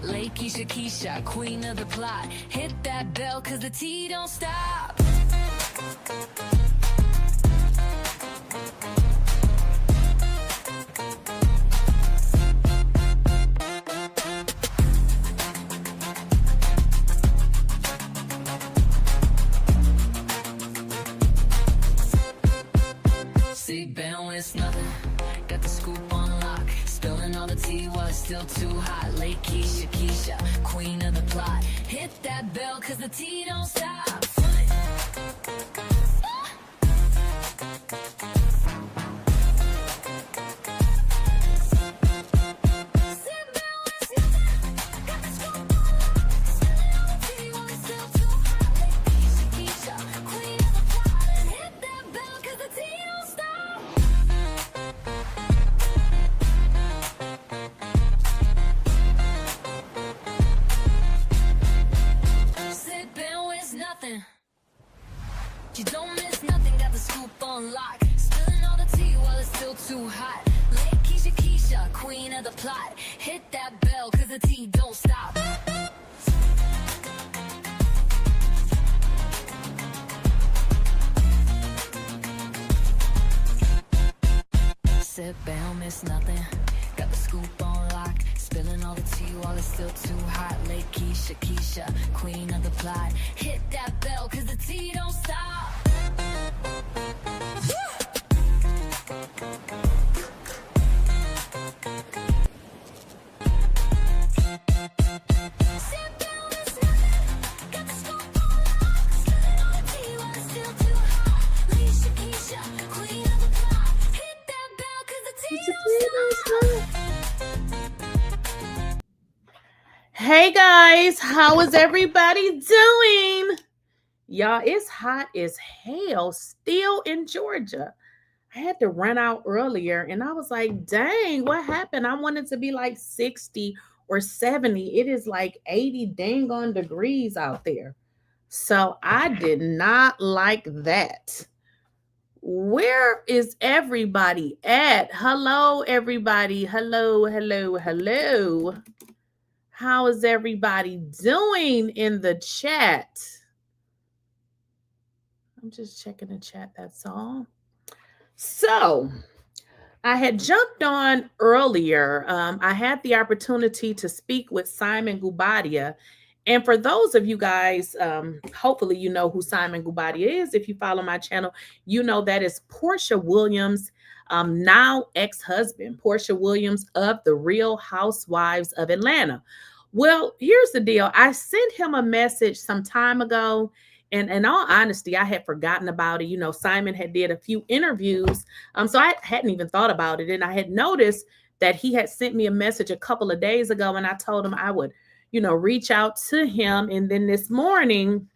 Lakeysha Keysha, queen of the plot. Hit that bell, cause the tea don't stop. Sit down, it's nothing. Got the scoop on lock. Spilling all the tea while it's still too hot. Lakeysha Keysha, queen of the plot. Hit that bell, cause the tea don't stop. You don't miss nothing, got the scoop on lock. Spilling all the tea while it's still too hot. Lakeysha Keysha, queen of the plot. Hit that bell, cause the tea don't stop. Sit down, miss nothing. Got the scoop on lock. Spilling all the tea while it's still too hot. Lakeysha Keysha, queen of the plot. Hit that bell, cause the tea don't stop. Hey guys, how is everybody doing? Y'all, it's hot as hell still in Georgia. I had to run out earlier and I was like, dang, what happened? I wanted to be like 60 or 70. It is like 80 dang on degrees out there. So I did not like that. Where is everybody at? Hello, everybody. Hello, hello, hello. How is everybody doing in the chat? I'm just checking the chat, that's all. So, I had jumped on earlier. I had the opportunity to speak with simonguobadia. And for those of you guys, hopefully you know who simonguobadia is. If you follow my channel, you know that is Porsha Williams, now ex-husband, Porsha Williams of the Real Housewives of Atlanta. Well, here's the deal. I sent him a message some time ago. And in all honesty, I had forgotten about it. You know, Simon had did a few interviews. So I hadn't even thought about it. And I had noticed that he had sent me a message a couple of days ago. And I told him I would, you know, reach out to him. And then this morning,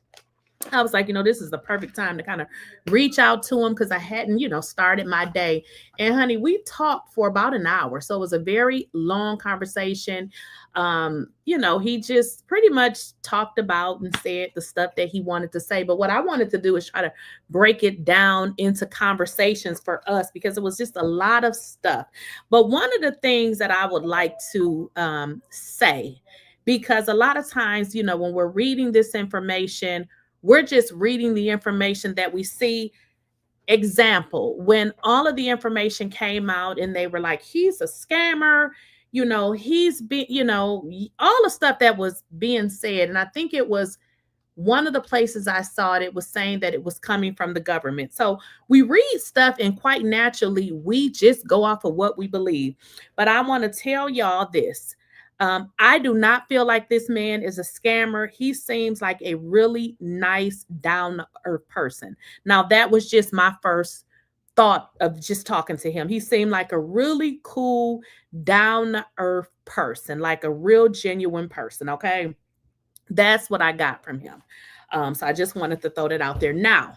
I was like, you know, this is the perfect time to kind of reach out to him because I hadn't, you know, started my day. And honey, we talked for about an hour. So it was a very long conversation. You know, he just pretty much talked about and said the stuff that he wanted to say. But what I wanted to do is try to break it down into conversations for us because it was just a lot of stuff. But one of the things that I would like to say, because a lot of times, you know, when we're reading this information, we're just reading the information that we see. Example, when all of the information came out and they were like, he's a scammer, you know, he's been, you know, all the stuff that was being said. And I think it was one of the places I saw it was saying that it was coming from the government. So we read stuff and quite naturally, we just go off of what we believe. But I want to tell y'all this. I do not feel like this man is a scammer. He seems like a really nice, down-to-earth person. Now, that was just my first thought of just talking to him. He seemed like a really cool, down-to-earth person, like a real genuine person, okay? That's what I got from him. So I just wanted to throw that out there. Now,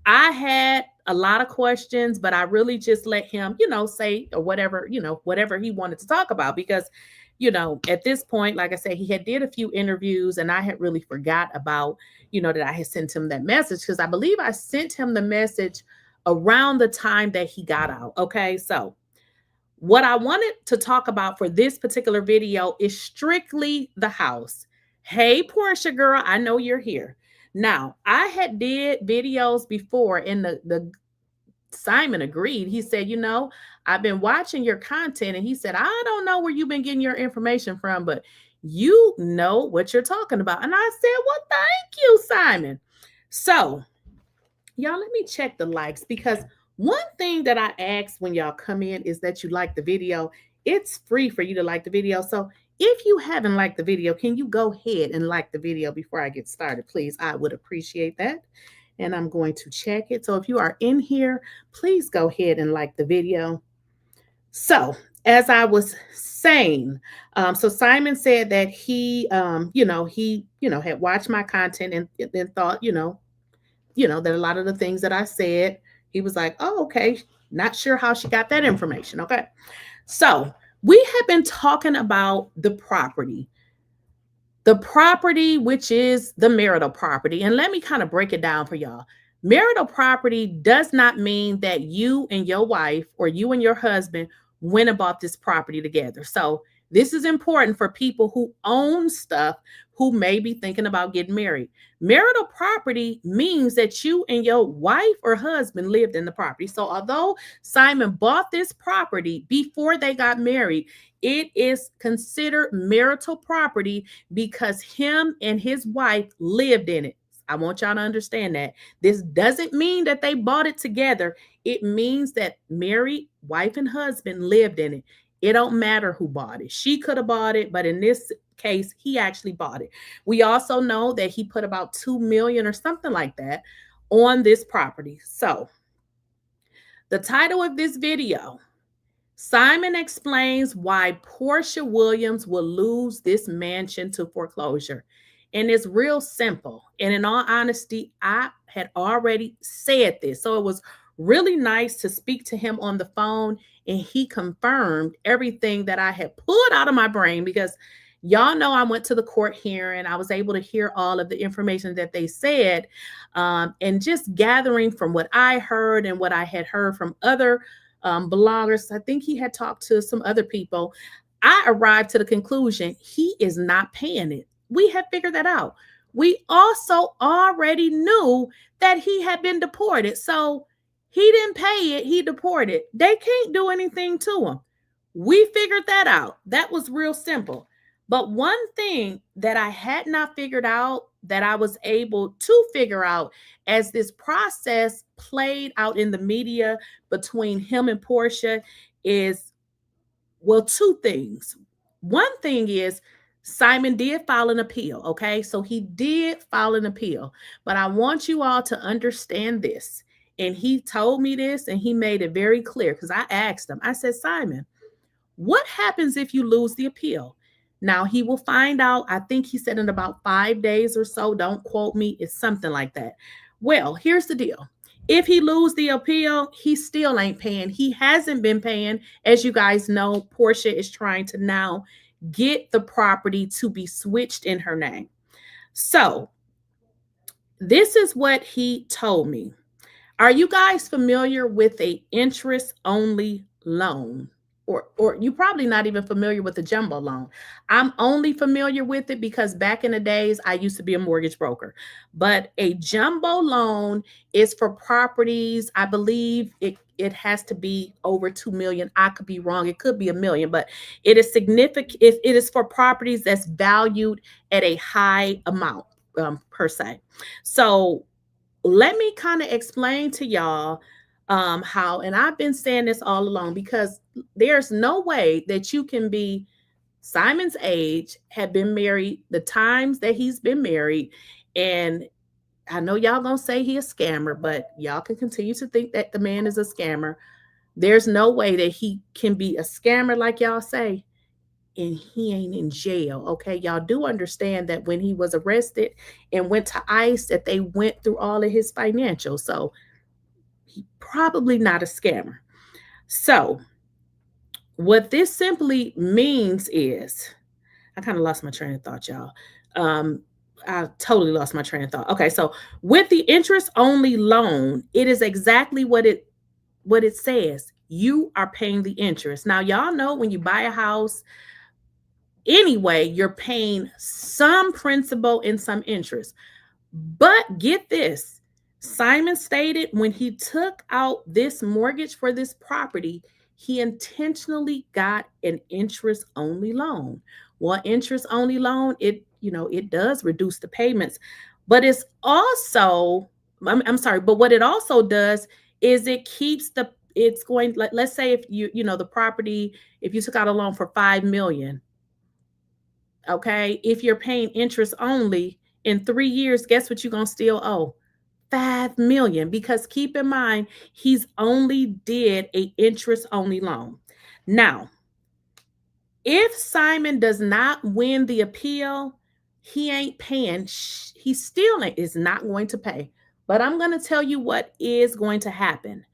I had a lot of questions, but I really just let him, you know, say or whatever, you know, whatever he wanted to talk about because you know, at this point, like I said, he had did a few interviews and I had really forgot about, you know, that I had sent him that message because I believe I sent him the message around the time that he got out. Okay. So What I wanted to talk about for this particular video is strictly the house. Hey, Porsha girl, I know you're here. Now, I had did videos before, and the Simon agreed. He said, I've been watching your content, and he said, I don't know where you've been getting your information from, but you know what you're talking about. And I said, well, thank you, Simon. So, y'all, let me check the likes, because one thing that I ask when y'all come in is that you like the video. It's free for you to like the video. So if you haven't liked the video, can you go ahead and like the video before I get started, please? I would appreciate that. And I'm going to check it. So if you are in here, please go ahead and like the video. So as I was saying, so Simon said that he had watched my content and thought, that a lot of the things that I said, he was like, oh, okay, not sure how she got that information. Okay. So we have been talking about the property, which is the marital property. And let me kind of break it down for y'all. Marital property does not mean that you and your wife or you and your husband went and bought this property together. So this is important for people who own stuff who may be thinking about getting married. Marital property means that you and your wife or husband lived in the property. So although Simon bought this property before they got married, it is considered marital property because him and his wife lived in it. I want y'all to understand that. This doesn't mean that they bought it together. It means that married wife and husband lived in it. It don't matter who bought it. She could have bought it, but in this case, he actually bought it. We also know that he put about $2 million or something like that on this property. So the title of this video, Simon explains why Porsha Williams will lose this mansion to foreclosure. And it's real simple. And in all honesty, I had already said this. So it was really nice to speak to him on the phone, and he confirmed everything that I had pulled out of my brain, because y'all know I went to the court hearing. I was able to hear all of the information that they said, and just gathering from what I heard and what I had heard from other bloggers. I think he had talked to some other people. I arrived to the conclusion he is not paying it. We had figured that out. We also already knew that he had been deported. So he didn't pay it. He deported. They can't do anything to him. We figured that out. That was real simple. But one thing that I had not figured out, that I was able to figure out as this process played out in the media between him and Porsha, is, well, two things. One thing is, Simon did file an appeal, okay? So he did file an appeal. But I want you all to understand this. And he told me this, and he made it very clear, because I asked him, I said, Simon, what happens if you lose the appeal? Now, he will find out, I think he said in about 5 days or so. Don't quote me. It's something like that. Well, here's the deal. If he loses the appeal, he still ain't paying. He hasn't been paying. As you guys know, Porsha is trying to now get the property to be switched in her name. So this is what he told me. Are you guys familiar with an interest-only loan? Or you're probably not even familiar with the jumbo loan. I'm only familiar with it because back in the days, I used to be a mortgage broker. But a jumbo loan is for properties. I believe it has to be over 2 million. I could be wrong. It could be $1 million, but it is significant. It is for properties that's valued at a high amount, per se. So let me kind of explain to y'all how, and I've been saying this all along, because there's no way that you can be Simon's age, have been married the times that he's been married, and I know y'all gonna say he a scammer, but y'all can continue to think that the man is a scammer. There's no way that he can be a scammer like y'all say, and he ain't in jail. Okay, y'all do understand that when he was arrested and went to ICE, that they went through all of his financials. So he probably not a scammer. So what this simply means is, I kind of lost my train of thought, y'all. I totally lost my train of thought. Okay, so with the interest-only loan, it is exactly what it says. you are paying the interest. Now, y'all know when you buy a house, anyway, you're paying some principal and some interest. But get this, Simon stated when he took out this mortgage for this property, he intentionally got an interest-only loan. Well, interest-only loan, it does reduce the payments, but it's also, I'm sorry, but what it also does is it keeps it's going, let's say if the property, if you took out a loan for 5 million, okay, if you're paying interest only, in 3 years, guess what you're going to still owe? 5 million, because keep in mind, he's only did a interest only loan. Now, if Simon does not win the appeal, he ain't paying. He still is not going to pay. But I'm going to tell you what is going to happen.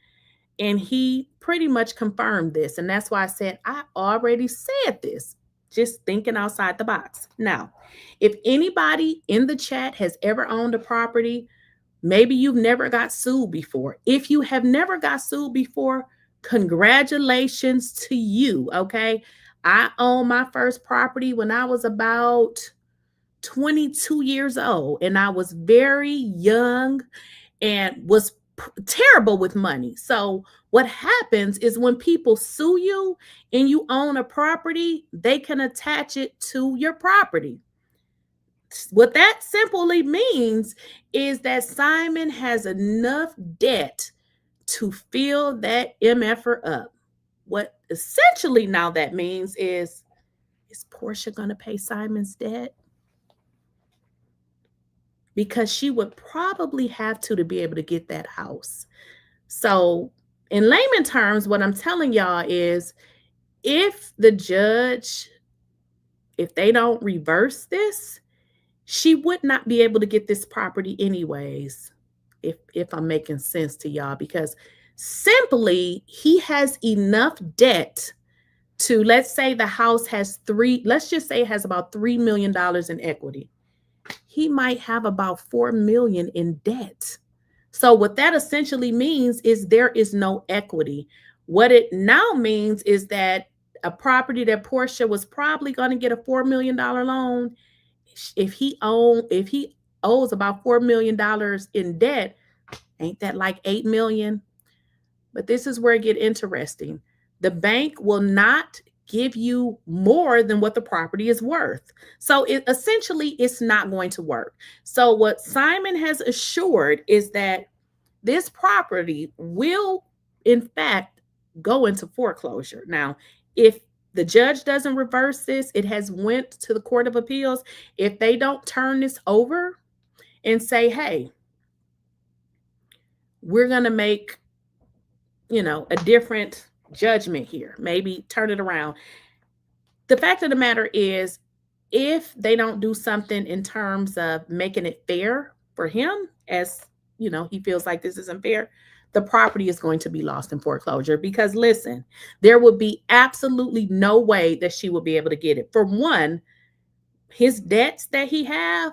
And he pretty much confirmed this. And that's why I said, I already said this, just thinking outside the box. Now, if anybody in the chat has ever owned a property, maybe you've never got sued before. If you have never got sued before, congratulations to you, okay? I owned my first property when I was about 22 years old, and I was very young and was terrible with money. So what happens is when people sue you and you own a property, they can attach it to your property. What that simply means is that Simon has enough debt to fill that MFR up. What essentially now that means is Porsha going to pay Simon's debt? Because she would probably have to be able to get that house. So in layman terms, what I'm telling y'all is if the judge, if they don't reverse this, she would not be able to get this property anyways, if I'm making sense to y'all, because simply he has enough debt to, let's say the house has let's just say it has about $3 million in equity. He might have about $4 million in debt. So what that essentially means is there is no equity. What it now means is that a property that Porsha was probably going to get a $4 million loan, if he owes about $4 million in debt, ain't that like $8 million? But this is where it gets interesting. The bank will not give you more than what the property is worth. So essentially, it's not going to work. So what Simon has assured is that this property will, in fact, go into foreclosure. Now, if the judge doesn't reverse this, it has went to the Court of Appeals. If they don't turn this over and say, hey, we're going to make, a different judgment here, maybe turn it around. The fact of the matter is, if they don't do something in terms of making it fair for him, as he feels like this isn't fair, the property is going to be lost in foreclosure. Because listen, there would be absolutely no way that she will be able to get it. For one, his debts that he have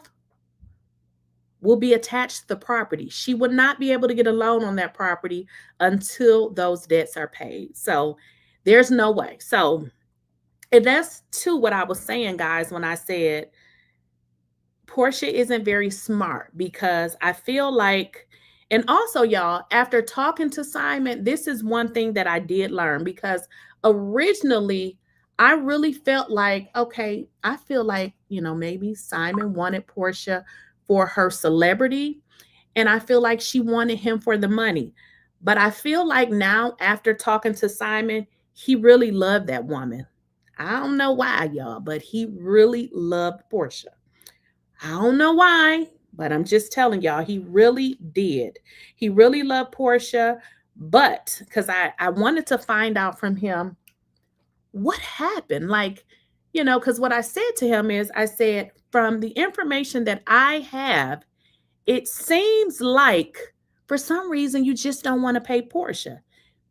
will be attached to the property. She would not be able to get a loan on that property until those debts are paid. So there's no way. So, and that's to what I was saying, guys, when I said Porsha isn't very smart, because I feel like, and also y'all, after talking to Simon, this is one thing that I did learn, because originally I really felt like, okay, I feel like, maybe Simon wanted Porsha for her celebrity, and I feel like she wanted him for the money. But I feel like now, after talking to Simon, he really loved that woman. I don't know why, y'all, but he really loved Porsha. I don't know why, but I'm just telling y'all, he really did. He really loved Porsha, but because I wanted to find out from him what happened. Like, because what I said to him is, I said, from the information that I have, it seems like for some reason you just don't want to pay Porsha,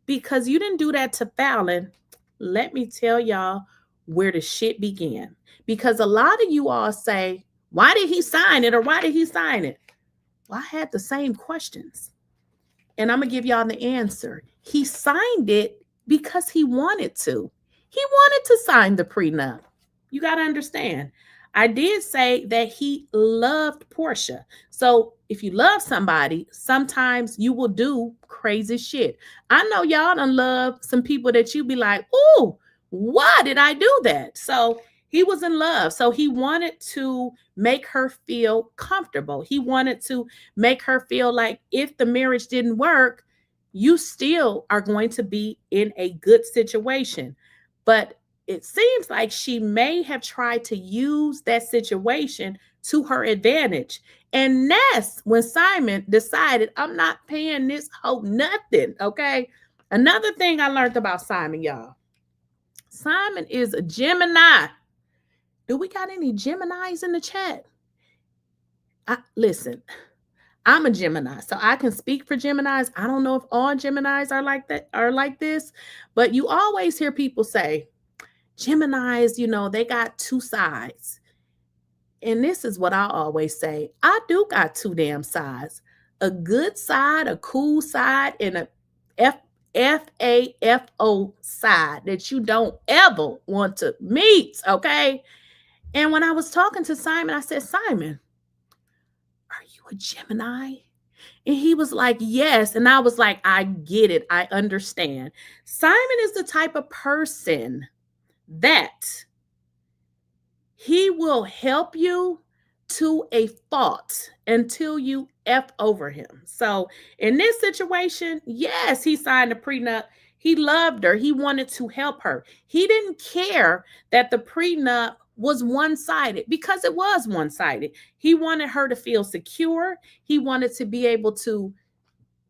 because you didn't do that to Fallon. Let me tell y'all where the shit began. Because a lot of you all say, why did he sign it? Or why did he sign it? Well, I had the same questions, and I'm going to give y'all the answer. He signed it because he wanted to. He wanted to sign the prenup. You got to understand. I did say that he loved Porsha. So if you love somebody, sometimes you will do crazy shit. I know y'all done love some people that you be like, ooh, why did I do that? So he was in love. So he wanted to make her feel comfortable. He wanted to make her feel like if the marriage didn't work, you still are going to be in a good situation. But it seems like she may have tried to use that situation to her advantage. And that's when Simon decided, I'm not paying this hoe nothing. Okay. Another thing I learned about Simon, y'all. Simon is a Gemini. Do we got any Geminis in the chat? Listen, I'm a Gemini, so I can speak for Geminis. I don't know if all Geminis are like that, are like this, but you always hear people say, Geminis, you know, they got two sides. And this is what I always say. I do got two damn sides. A good side, a cool side, and a FAFO side that you don't ever want to meet, okay? And when I was talking to Simon, I said, Simon, are you a Gemini? And he was like, yes. And I was like, I get it. I understand. Simon is the type of person that he will help you to a fault until you F over him. So in this situation, yes, he signed a prenup. He loved her. He wanted to help her. He didn't care that the prenup was one-sided, because it was one-sided. He wanted her to feel secure. He wanted to be able to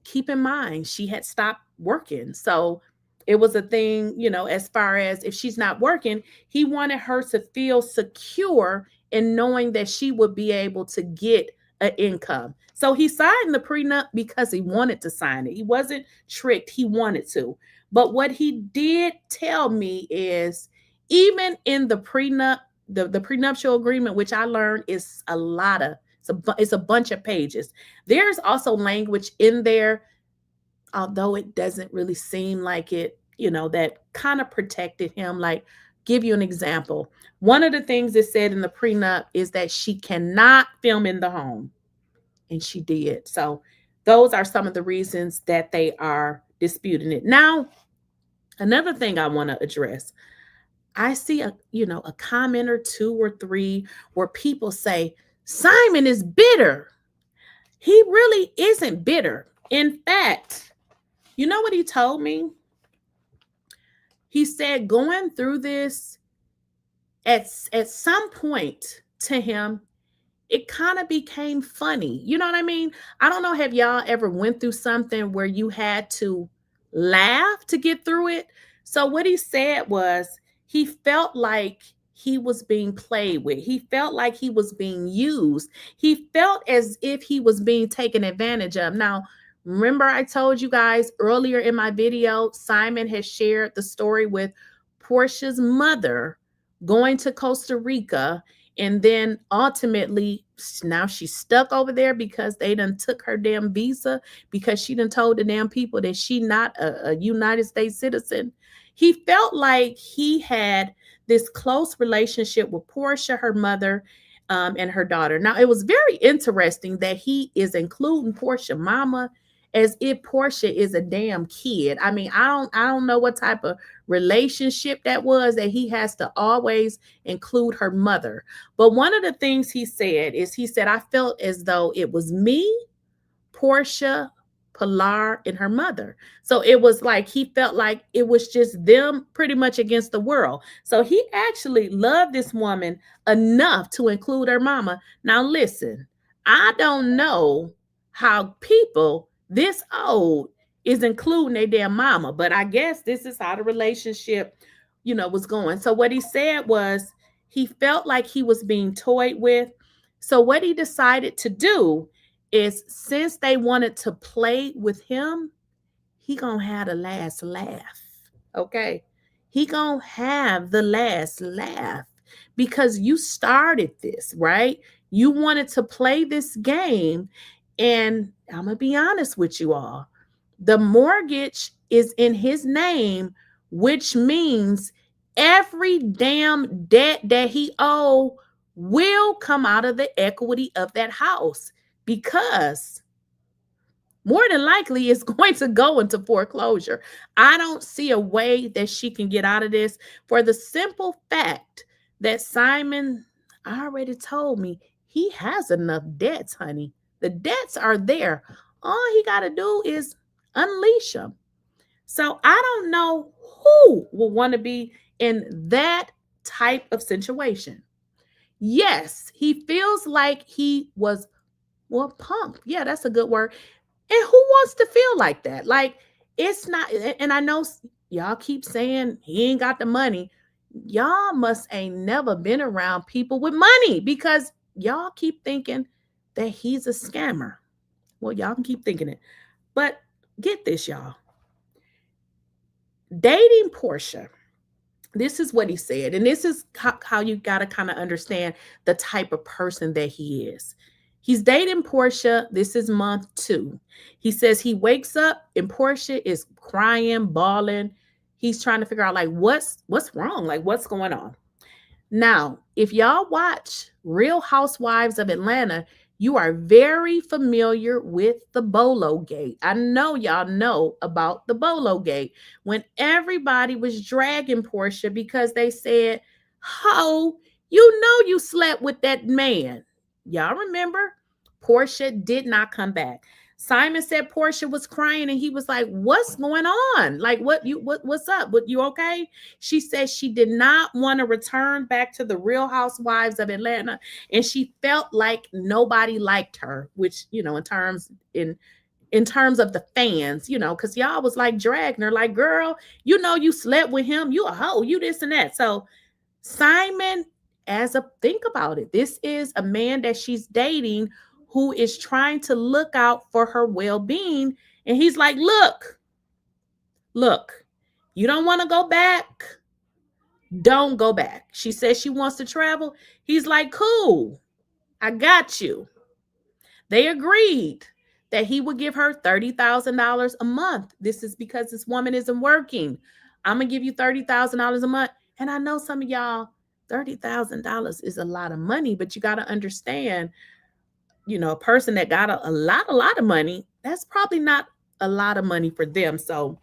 keep in mind she had stopped working. So it was a thing, you know, as far as if she's not working, he wanted her to feel secure in knowing that she would be able to get an income. So he signed the prenup because he wanted to sign it. He wasn't tricked. He wanted to. But what he did tell me is, even in the prenup, the prenuptial agreement, which I learned is a lot of, it's a bunch of pages. There's also language in there, although it doesn't really seem like it, you know, that kind of protected him. Like, give you an example. One of the things it said in the prenup is that she cannot film in the home. And she did. So those are some of the reasons that they are disputing it. Now, another thing I want to address. I see a comment or two or three where people say, Simon is bitter. He really isn't bitter. In fact, you know what he told me? He said going through this, at some point to him, it kind of became funny. You know what I mean? I don't know, have y'all ever went through something where you had to laugh to get through it? So what he said was, he felt like he was being played with. He felt like he was being used. He felt as if he was being taken advantage of. Now, remember I told you guys earlier in my video, Simon has shared the story with Porsha's mother going to Costa Rica, and then ultimately now she's stuck over there because they done took her damn visa, because she done told the damn people that she not a United States citizen. He felt like he had this close relationship with Porsha, her mother, and her daughter. Now, it was very interesting that he is including Porsha mama as if Porsha is a damn kid. I mean, I don't know what type of relationship that was, that he has to always include her mother. But one of the things he said is, he said, I felt as though it was me, Porsha, Pilar, and her mother. So it was like he felt like it was just them pretty much against the world. So he actually loved this woman enough to include her mama. Now listen, I don't know how people this old is including their damn mama, but I guess this is how the relationship, was going. So what he said was, he felt like he was being toyed with. So what he decided to do is, since they wanted to play with him, he gonna have the last laugh. Okay, he gonna have the last laugh, because you started this, right? You wanted to play this game. And I'm gonna be honest with you all, the mortgage is in his name which means every damn debt that he owed will come out of the equity of that house, because more than likely it's going to go into foreclosure. I don't see a way that she can get out of this, for the simple fact that Simon already told me he has enough debts, honey. The debts are there. All he got to do is unleash them. So I don't know who will want to be in that type of situation. Yes, he feels like he was, well, punked. Yeah, that's a good word. And who wants to feel like that? Like, it's not, and I know y'all keep saying he ain't got the money. Y'all must ain't never been around people with money, because y'all keep thinking that he's a scammer. Well, y'all can keep thinking it. But get this, y'all. Dating Porsha, this is what he said. And this is how you got to kind of understand the type of person that he is. He's dating Porsha. This is month 2. He says he wakes up and Porsha is crying, bawling. He's trying to figure out, like, what's wrong? Like, what's going on? Now, if y'all watch Real Housewives of Atlanta, you are very familiar with the Bolo Gate. I know y'all know about the Bolo Gate, when everybody was dragging Porsha because they said, "Ho, you know you slept with that man." Y'all remember? Porsha did not come back. Simon said Porsha was crying and he was like, "What's going on? Like, what's up? What, you okay?" She said she did not want to return back to the Real Housewives of Atlanta, and she felt like nobody liked her, which, in terms of the fans, because y'all was like dragging her, like, "Girl, you slept with him, you a hoe, you this and that." So Simon, think about it, this is a man that she's dating who is trying to look out for her well-being, and he's like, look, you don't want to go back, don't go back. She says she wants to travel. He's like, cool, I got you. They agreed that he would give her $30,000 a month. This is because this woman isn't working. I'm going to give you $30,000 a month. And I know some of y'all, $30,000 is a lot of money, but you got to understand, a person that got a lot of money, that's probably not a lot of money for them. So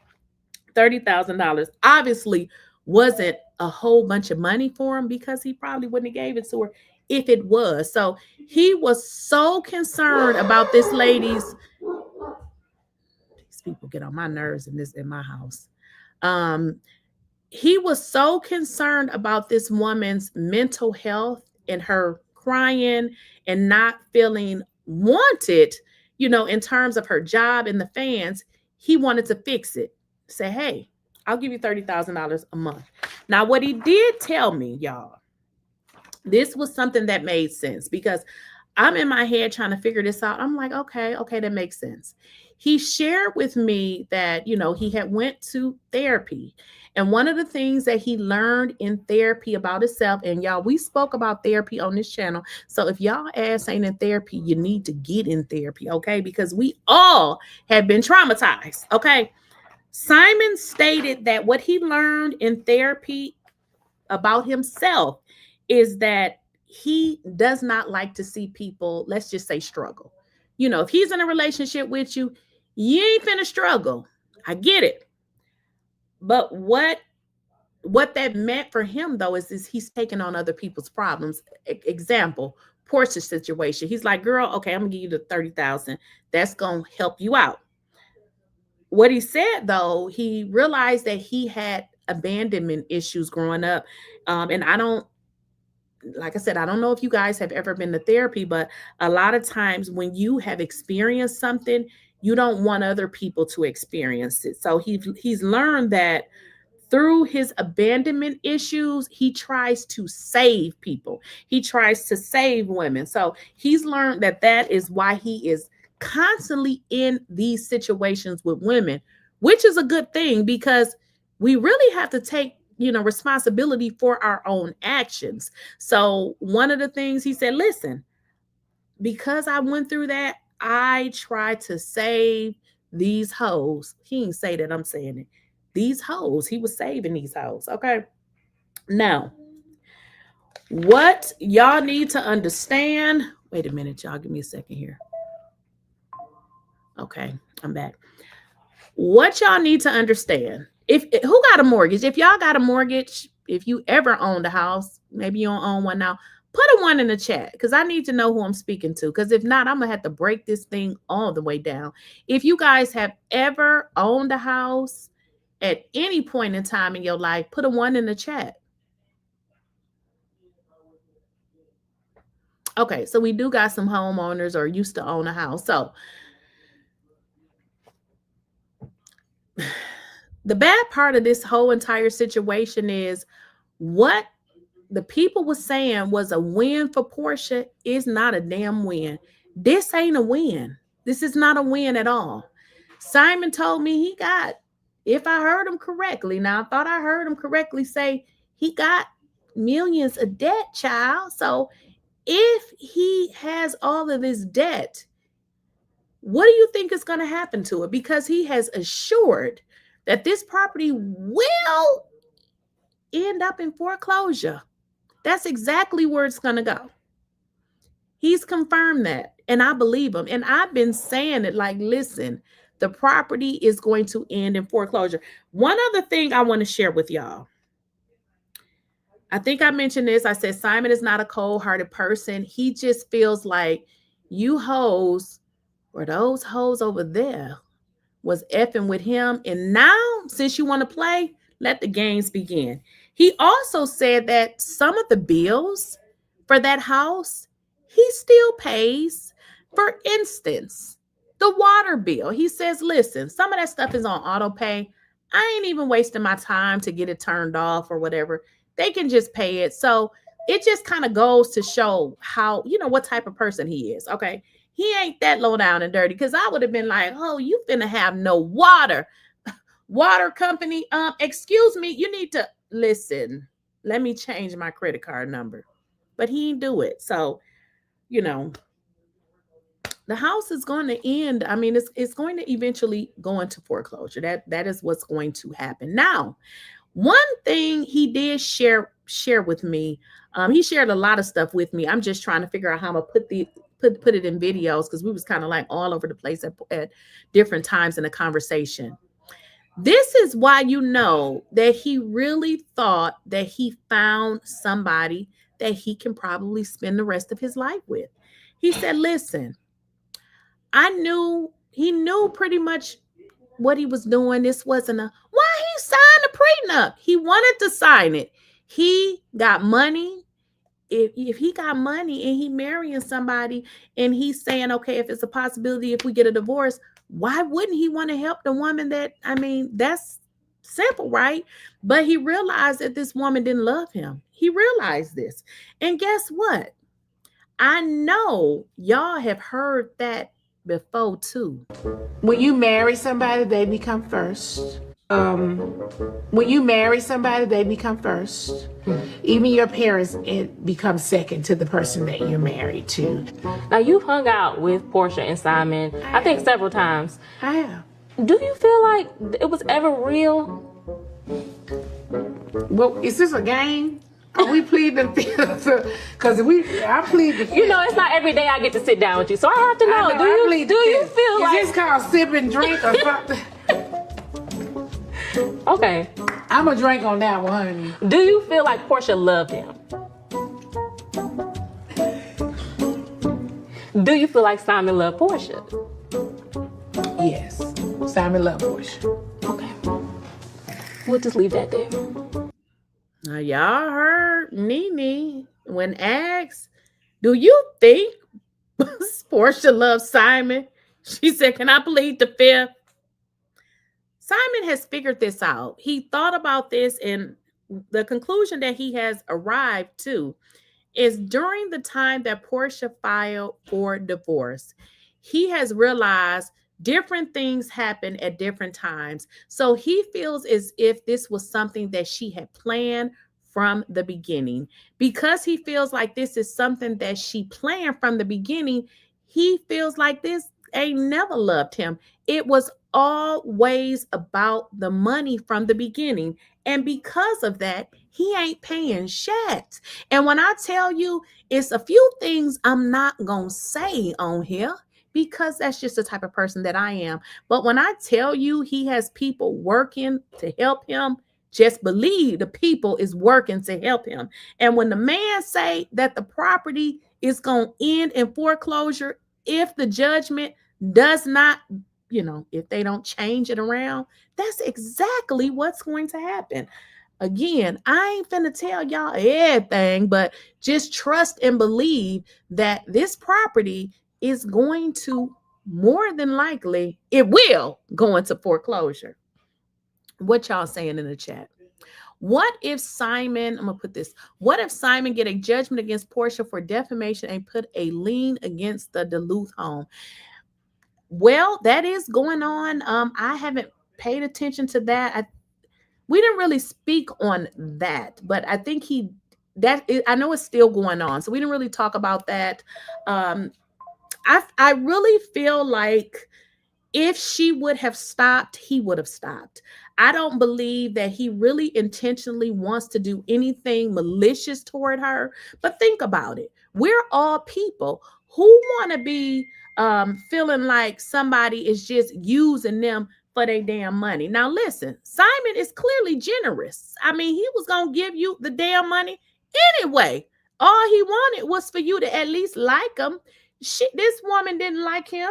$30,000 obviously wasn't a whole bunch of money for him, because he probably wouldn't have gave it to her if it was. So he was so concerned about this lady's, these people get on my nerves in my house. He was so concerned about this woman's mental health and her crying and not feeling wanted, in terms of her job and the fans. He wanted to fix it. Say, hey, I'll give you $30,000 a month. Now, what he did tell me, y'all, this was something that made sense, because I'm in my head trying to figure this out. I'm like, okay, that makes sense. He shared with me that, he had went to therapy. And one of the things that he learned in therapy about himself, and y'all, we spoke about therapy on this channel. So if y'all ass ain't in therapy, you need to get in therapy, okay? Because we all have been traumatized, okay? Simon stated that what he learned in therapy about himself is that he does not like to see people, let's just say, struggle. If he's in a relationship with you, you ain't finna struggle. I get it. But what that meant for him, though, is he's taking on other people's problems. Example, Porsha's situation. He's like, girl, okay, I'm gonna give you the $30,000. That's gonna help you out. What he said, though, he realized that he had abandonment issues growing up. And like I said, I don't know if you guys have ever been to therapy, but a lot of times when you have experienced something, you don't want other people to experience it. So he's learned that through his abandonment issues, he tries to save people. He tries to save women. So he's learned that is why he is constantly in these situations with women, which is a good thing, because we really have to take responsibility for our own actions. So one of the things he said, listen, because I went through that, I try to save these hoes. He didn't say that, I'm saying it. these hoes. He was saving these hoes. Okay. Now, what y'all need to understand. Wait a minute, y'all. Give me a second here. Okay, I'm back. What y'all need to understand. Who got a mortgage? If y'all got a mortgage, if you ever owned a house, maybe you don't own one now, put a 1 in the chat because I need to know who I'm speaking to. Because if not, I'm going to have to break this thing all the way down. If you guys have ever owned a house at any point in time in your life, put a 1 in the chat. Okay, so we do got some homeowners or used to own a house. So the bad part of this whole entire situation is what the people was saying was a win for Porsha is not a damn win. This ain't a win. This is not a win at all. Simon told me he got, if I heard him correctly, now I thought I heard him correctly say he got millions of debt, child. So if he has all of this debt, what do you think is going to happen to it? Because he has assured that this property will end up in foreclosure. That's exactly where it's going to go. He's confirmed that, and I believe him. And I've been saying it like, listen, the property is going to end in foreclosure. One other thing I want to share with y'all. I think I mentioned this. I said Simon is not a cold-hearted person. He just feels like you hoes or those hoes over there was effing with him. And now, since you want to play, let the games begin. He also said that some of the bills for that house, he still pays. For instance, the water bill. He says, listen, some of that stuff is on auto pay. I ain't even wasting my time to get it turned off or whatever. They can just pay it. So it just kind of goes to show how, what type of person he is. Okay. He ain't that low down and dirty, because I would have been like, oh, you finna have no water. Water company, excuse me, you need to listen. Let me change my credit card number. But he didn't do it. So, the house is going to end. I mean, it's going to eventually go into foreclosure. That is what's going to happen. Now, one thing he did share with me, he shared a lot of stuff with me. I'm just trying to figure out how I'm gonna put it in videos, because we was kind of like all over the place at different times in the conversation. This is why you know that he really thought that he found somebody that he can probably spend the rest of his life with. He said, listen, he knew pretty much what he was doing. This wasn't why he signed a prenup. He wanted to sign it. He got money. If he got money and he marrying somebody and he's saying, okay, if it's a possibility, if we get a divorce, why wouldn't he want to help the woman that's simple, right? But he realized that this woman didn't love him. He realized this. And guess what? I know y'all have heard that before too. When you marry somebody, they become first. When you marry somebody, they become first. Even your parents, it becomes second to the person that you're married to. Now, you've hung out with Porsha and Simon, I think several times. I have. Do you feel like it was ever real? Well, is this a game? Are we pleading the fifth? Because I plead the fifth. It's not every day I get to sit down with you, so I have to know. Do you feel like... Is this called sip and drink or something? Okay. I'm a drink on that one, honey. Do you feel like Porsha loved him? Do you feel like Simon loved Porsha? Yes. Simon loved Porsha. Okay. We'll just leave that there. Now, y'all heard Nene when asked, do you think Porsha loves Simon? She said, can I plead the fifth? Simon has figured this out. He thought about this, and the conclusion that he has arrived to is during the time that Porsha filed for divorce, he has realized different things happen at different times. So he feels as if this was something that she had planned from the beginning. Because he feels like this is something that she planned from the beginning, he feels like this ain't never loved him. It was always about the money from the beginning. And because of that, he ain't paying shit. And when I tell you, it's a few things I'm not going to say on here because that's just the type of person that I am. But when I tell you he has people working to help him, just believe the people is working to help him. And when the man say that the property is going to end in foreclosure, if the judgment does not, if they don't change it around, that's exactly what's going to happen. Again, I ain't finna tell y'all everything, but just trust and believe that this property is going to, more than likely, it will go into foreclosure. What y'all saying in the chat? What if Simon, I'm going to put this, what if Simon get a judgment against Porsha for defamation and put a lien against the Duluth home? Well, that is going on. I haven't paid attention to that. We didn't really speak on that, but I think I know it's still going on. So we didn't really talk about that. I really feel like if she would have stopped, he would have stopped. I don't believe that he really intentionally wants to do anything malicious toward her. But think about it. We're all people who want to be feeling like somebody is just using them for their damn money. Now, listen, Simon is clearly generous. I mean, he was going to give you the damn money anyway. All he wanted was for you to at least like him. This woman didn't like him.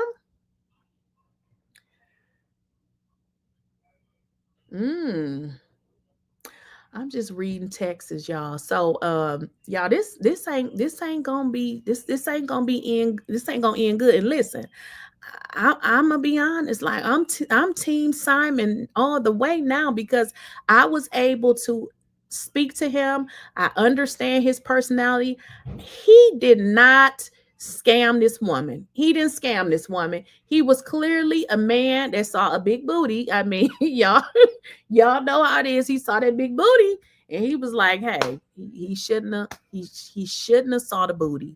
I'm just reading texts, y'all. So y'all, this ain't gonna be good. And listen, I'm gonna be honest, like I'm team Simon all the way now because I was able to speak to him. I understand his personality. He did not scam this woman. He didn't scam this woman. He was clearly a man that saw a big booty. I mean, y'all know how it is. He saw that big booty and he was like, hey, he shouldn't have saw the booty.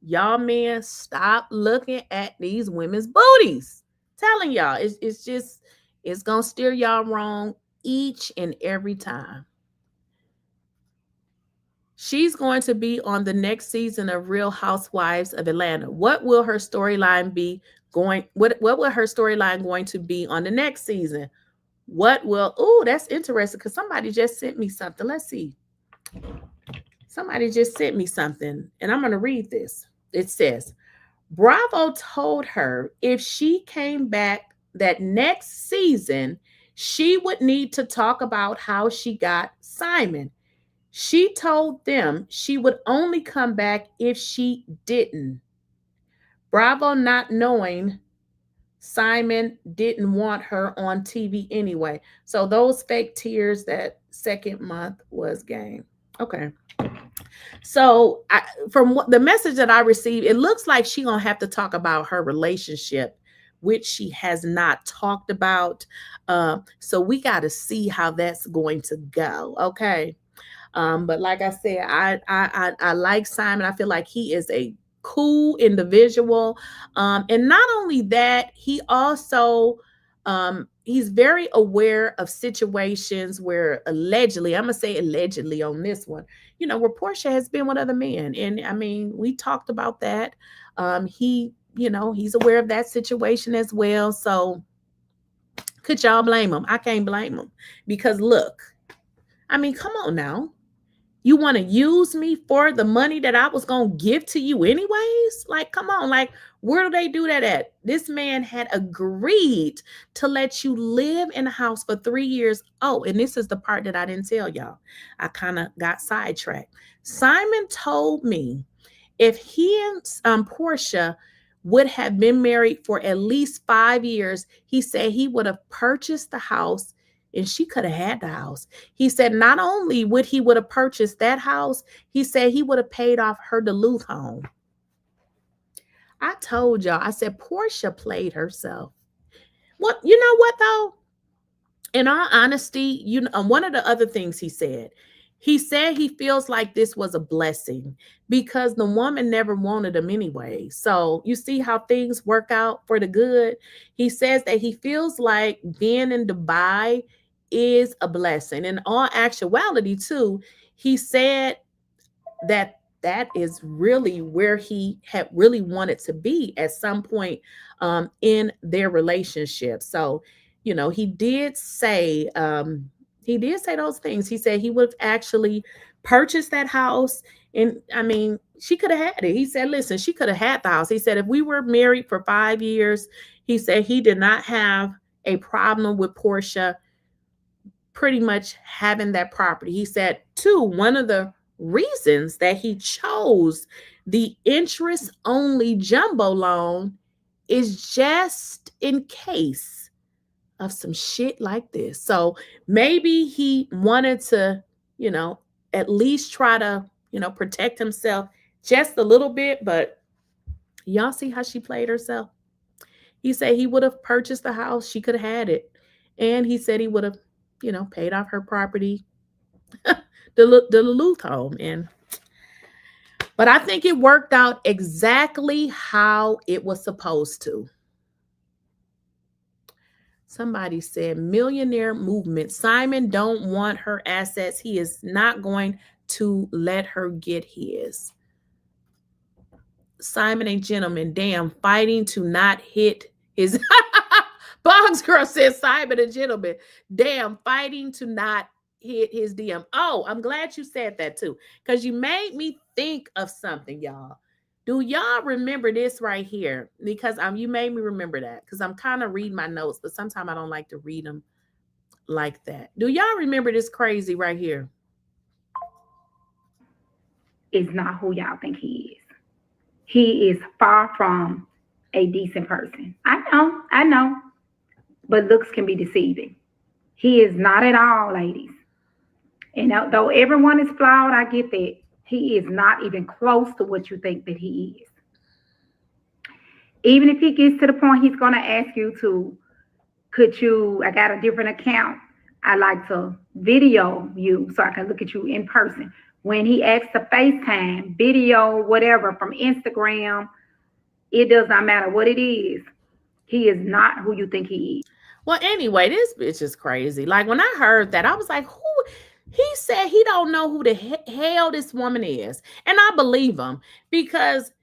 Y'all men, stop looking at these women's booties. Telling y'all, it's gonna steer y'all wrong each and every time. She's going to be on the next season of Real Housewives of Atlanta. What will her storyline be going? What will her storyline going to be on the next season? That's interesting because somebody just sent me something. Let's see. Somebody just sent me something and I'm going to read this. It says, Bravo told her if she came back that next season, she would need to talk about how she got Simon. She told them she would only come back if she didn't. Bravo, not knowing Simon didn't want her on TV anyway. So those fake tears that second month was game. Okay. So from the message that I received, it looks like she's going to have to talk about her relationship, which she has not talked about. So we got to see how that's going to go. Okay. But like I said, I like Simon. I feel like he is a cool individual. And not only that, he also, he's very aware of situations where allegedly, I'm going to say allegedly on this one, where Porsha has been with other men. And I mean, we talked about that. He's aware of that situation as well. So could y'all blame him? I can't blame him because look, I mean, come on now. You want to use me for the money that I was going to give to you anyways? Like, come on. Like, where do they do that at? This man had agreed to let you live in the house for 3 years. Oh, and this is the part that I didn't tell y'all. I kind of got sidetracked. Simon told me if he and Porsha would have been married for at least 5 years, he said he would have purchased the house and she could have had the house. He said not only would he would have purchased that house, he said he would have paid off her Duluth home. I told y'all, I said Porsha played herself. What, you know what though? In all honesty, one of the other things he said, He said he feels like this was a blessing because the woman never wanted him anyway. So you see how things work out for the good. He says that he feels like being in Dubai is a blessing. In all actuality, too, he said that that is really where he had really wanted to be at some point in their relationship. So, you know, he did say those things. He said he would have actually purchased that house. And I mean, she could have had it. He said, listen, she could have had the house. He said, if we were married for 5 years, he said he did not have a problem with Porsha pretty much having that property. He said, too, one of the reasons that he chose the interest only jumbo loan is just in case of some shit like this. So maybe he wanted to, you know, at least try to, you know, protect himself just a little bit. But y'all see how she played herself? He said he would have purchased the house. She could have had it. And he said he would have, you know, paid off her property, the Duluth home. But I think it worked out exactly how it was supposed to. Somebody said, millionaire movement. Simon don't want her assets. He is not going to let her get his. Simon a gentleman, damn, fighting to not hit his. Boggs Girl says, Simon a gentleman, damn, fighting to not hit his DM. Oh, I'm glad you said that too, because you made me think of something, y'all. Do y'all remember this right here? Because you made me remember that, because I'm kind of reading my notes, but sometimes I don't like to read them like that. Do y'all remember this crazy right here? Is not who y'all think he is. He is far from a decent person. I know, but looks can be deceiving. He is not at all, ladies. And though everyone is flawed, I get that. He is not even close to what you think that he is. Even if he gets to the point he's going to ask you to, I got a different account. I like to video you so I can look at you in person. When he asks to FaceTime, video, whatever, from Instagram, it does not matter what it is. He is not who you think he is. Well, anyway, this bitch is crazy. Like, when I heard that, I was like, who? He said he don't know who the hell this woman is. And I believe him, because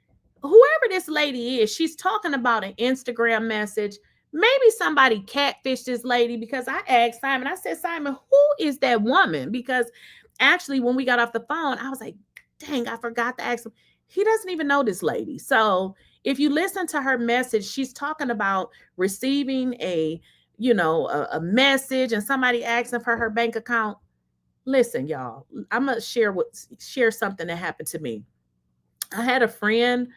whoever this lady is, she's talking about an Instagram message. Maybe somebody catfished this lady, because I asked Simon, I said, Simon, who is that woman? Because actually, when we got off the phone, I was like, dang, I forgot to ask him. He doesn't even know this lady. So if you listen to her message, she's talking about receiving a message and somebody asking for her bank account. Listen, y'all, I'm gonna share something that happened to me. I had a friend.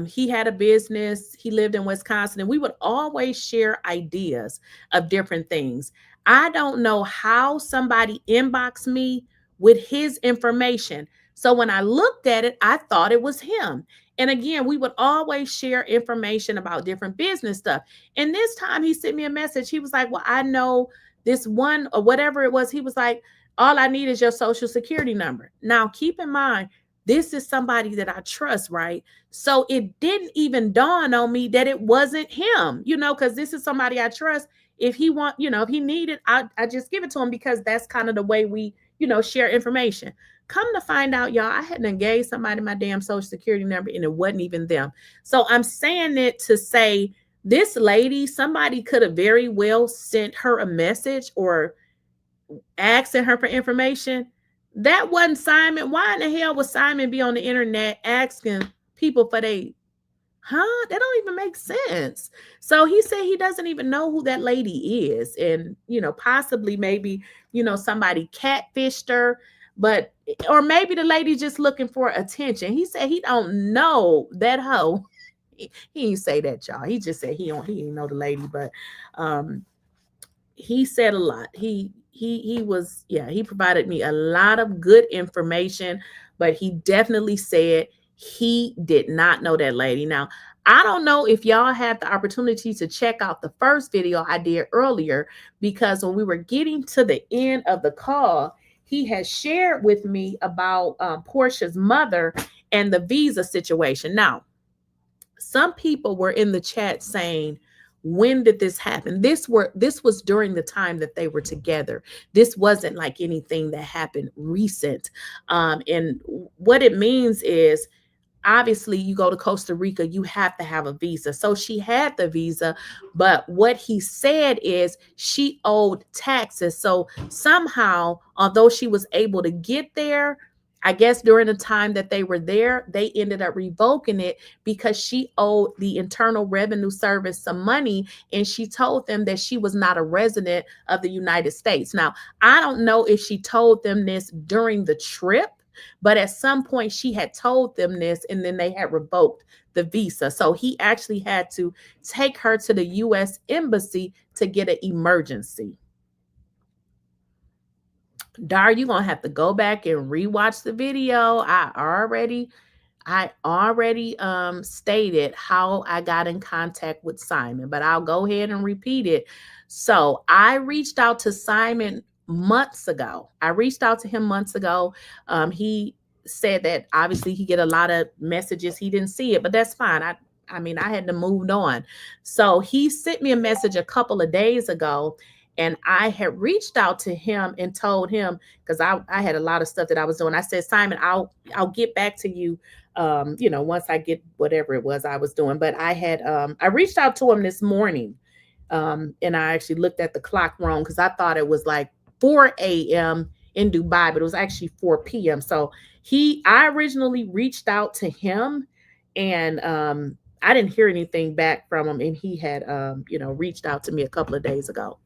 He had a business. He lived in Wisconsin, and we would always share ideas of different things. I don't know how somebody inboxed me with his information. So when I looked at it, I thought it was him. And again, we would always share information about different business stuff. And this time he sent me a message. He was like, well, I know this one, or whatever it was. He was like, all I need is your social security number. Now, keep in mind, this is somebody that I trust, right? So it didn't even dawn on me that it wasn't him, because this is somebody I trust. If he if he needed, I just give it to him, because that's kind of the way we, share information. Come to find out, y'all, I hadn't gave somebody my damn social security number, and it wasn't even them. So I'm saying it to say, this lady, somebody could have very well sent her a message or asking her for information. That wasn't Simon. Why in the hell would Simon be on the internet asking people for That don't even make sense. So he said he doesn't even know who that lady is. And, possibly maybe, somebody catfished her, or maybe the lady just looking for attention. He said he don't know that hoe. He didn't say that, y'all. He just said he didn't know the lady, but he said a lot. He provided me a lot of good information, but he definitely said he did not know that lady. Now, I don't know if y'all had the opportunity to check out the first video I did earlier, because when we were getting to the end of the call, he has shared with me about Porsha's mother and the visa situation. Now, some people were in the chat saying, when did this happen? This was during the time that they were together. This wasn't like anything that happened recent. And what it means is, obviously, you go to Costa Rica, you have to have a visa. So she had the visa, but what he said is she owed taxes. So somehow, although she was able to get there, I guess during the time that they were there, they ended up revoking it because she owed the Internal Revenue Service some money, and she told them that she was not a resident of the United States. Now, I don't know if she told them this during the trip, but at some point she had told them this, and then they had revoked the visa. So he actually had to take her to the U.S. Embassy to get an emergency. Dar, you're going to have to go back and rewatch the video. I already stated how I got in contact with Simon, but I'll go ahead and repeat it. So I reached out to Simon months ago. He said that obviously he get a lot of messages. He didn't see it, but that's fine. I mean, I had to move on. So he sent me a message a couple of days ago, and I had reached out to him and told him, because I had a lot of stuff that I was doing. I said, Simon, I'll get back to you, once I get whatever it was I was doing. But I reached out to him this morning, and I actually looked at the clock wrong because I thought it was like 4 a.m. in Dubai, but it was actually 4 p.m. So I originally reached out to him, and I didn't hear anything back from him, and he had reached out to me a couple of days ago.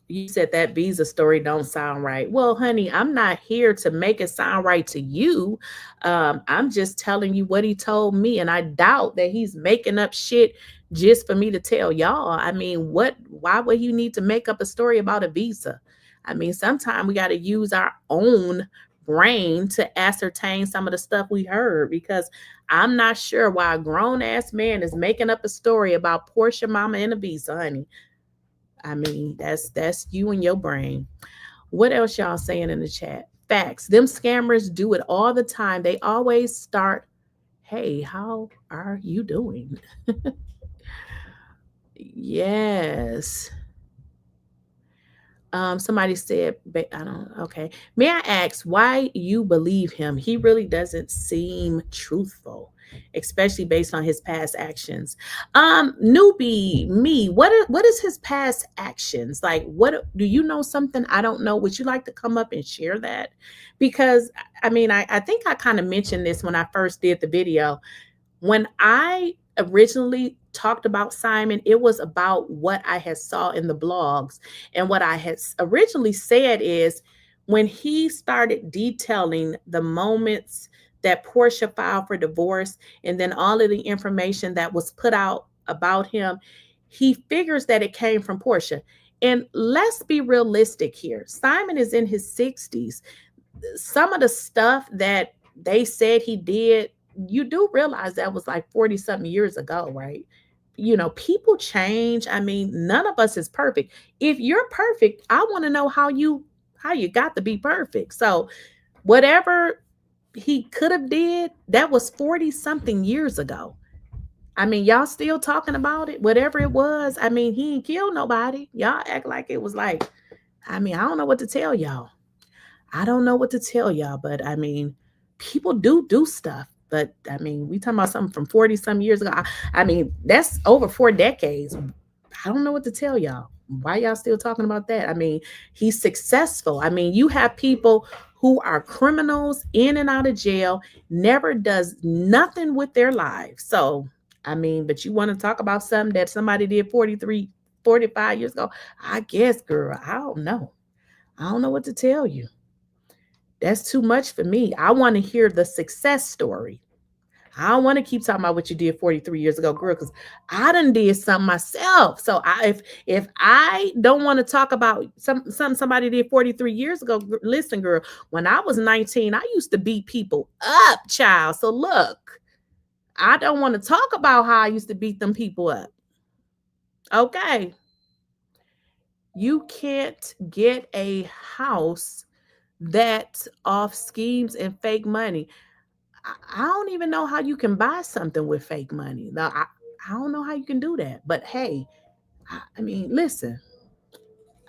You said that visa story don't sound right. Well, honey, I'm not here to make it sound right to you. I'm just telling you what he told me, and I doubt that he's making up shit just for me to tell y'all. I mean, why would you need to make up a story about a visa? I mean, sometimes we got to use our own brain to ascertain some of the stuff we heard, because I'm not sure why a grown-ass man is making up a story about Porsha mama and a visa, honey. I mean, that's you and your brain. What else y'all saying in the chat? Facts. Them scammers do it all the time. They always start, hey, how are you doing? Yes. Somebody said, okay. May I ask why you believe him? He really doesn't seem truthful, especially based on his past actions. Newbie, me, what is his past actions? Like, what, do you know something I don't know? Would you like to come up and share that? Because I mean, I think I kind of mentioned this when I first did the video. When I originally talked about Simon, it was about what I had saw in the blogs. And what I had originally said is, when he started detailing the moments that Porsha filed for divorce, and then all of the information that was put out about him, he figures that it came from Porsha. And let's be realistic here. Simon is in his 60s. Some of the stuff that they said he did, you do realize that was like 40 something years ago, right? People change. I mean, none of us is perfect. If you're perfect, I want to know how you got to be perfect. So whatever he could have did, that was 40 something years ago. I mean, y'all still talking about it, whatever it was. I mean, he ain't killed nobody. Y'all act like it was like, I mean, I don't know what to tell y'all. But I mean, people do stuff. But I mean, we talking about something from 40 some years ago. I mean, that's over 4 decades. I don't know what to tell y'all. Why y'all still talking about that? I mean, he's successful. I mean, you have people who are criminals in and out of jail, never does nothing with their lives. So, I mean, but you want to talk about something that somebody did 43, 45 years ago? I guess, girl, I don't know. I don't know what to tell you. That's too much for me. I want to hear the success story. I don't want to keep talking about what you did 43 years ago, girl, because I done did something myself. So if I don't want to talk about something somebody did 43 years ago, listen, girl, when I was 19, I used to beat people up, child. So look, I don't want to talk about how I used to beat them people up. Okay. You can't get a house that's off schemes and fake money. I don't even know how you can buy something with fake money. Now, I don't know how you can do that. But hey, I mean, listen,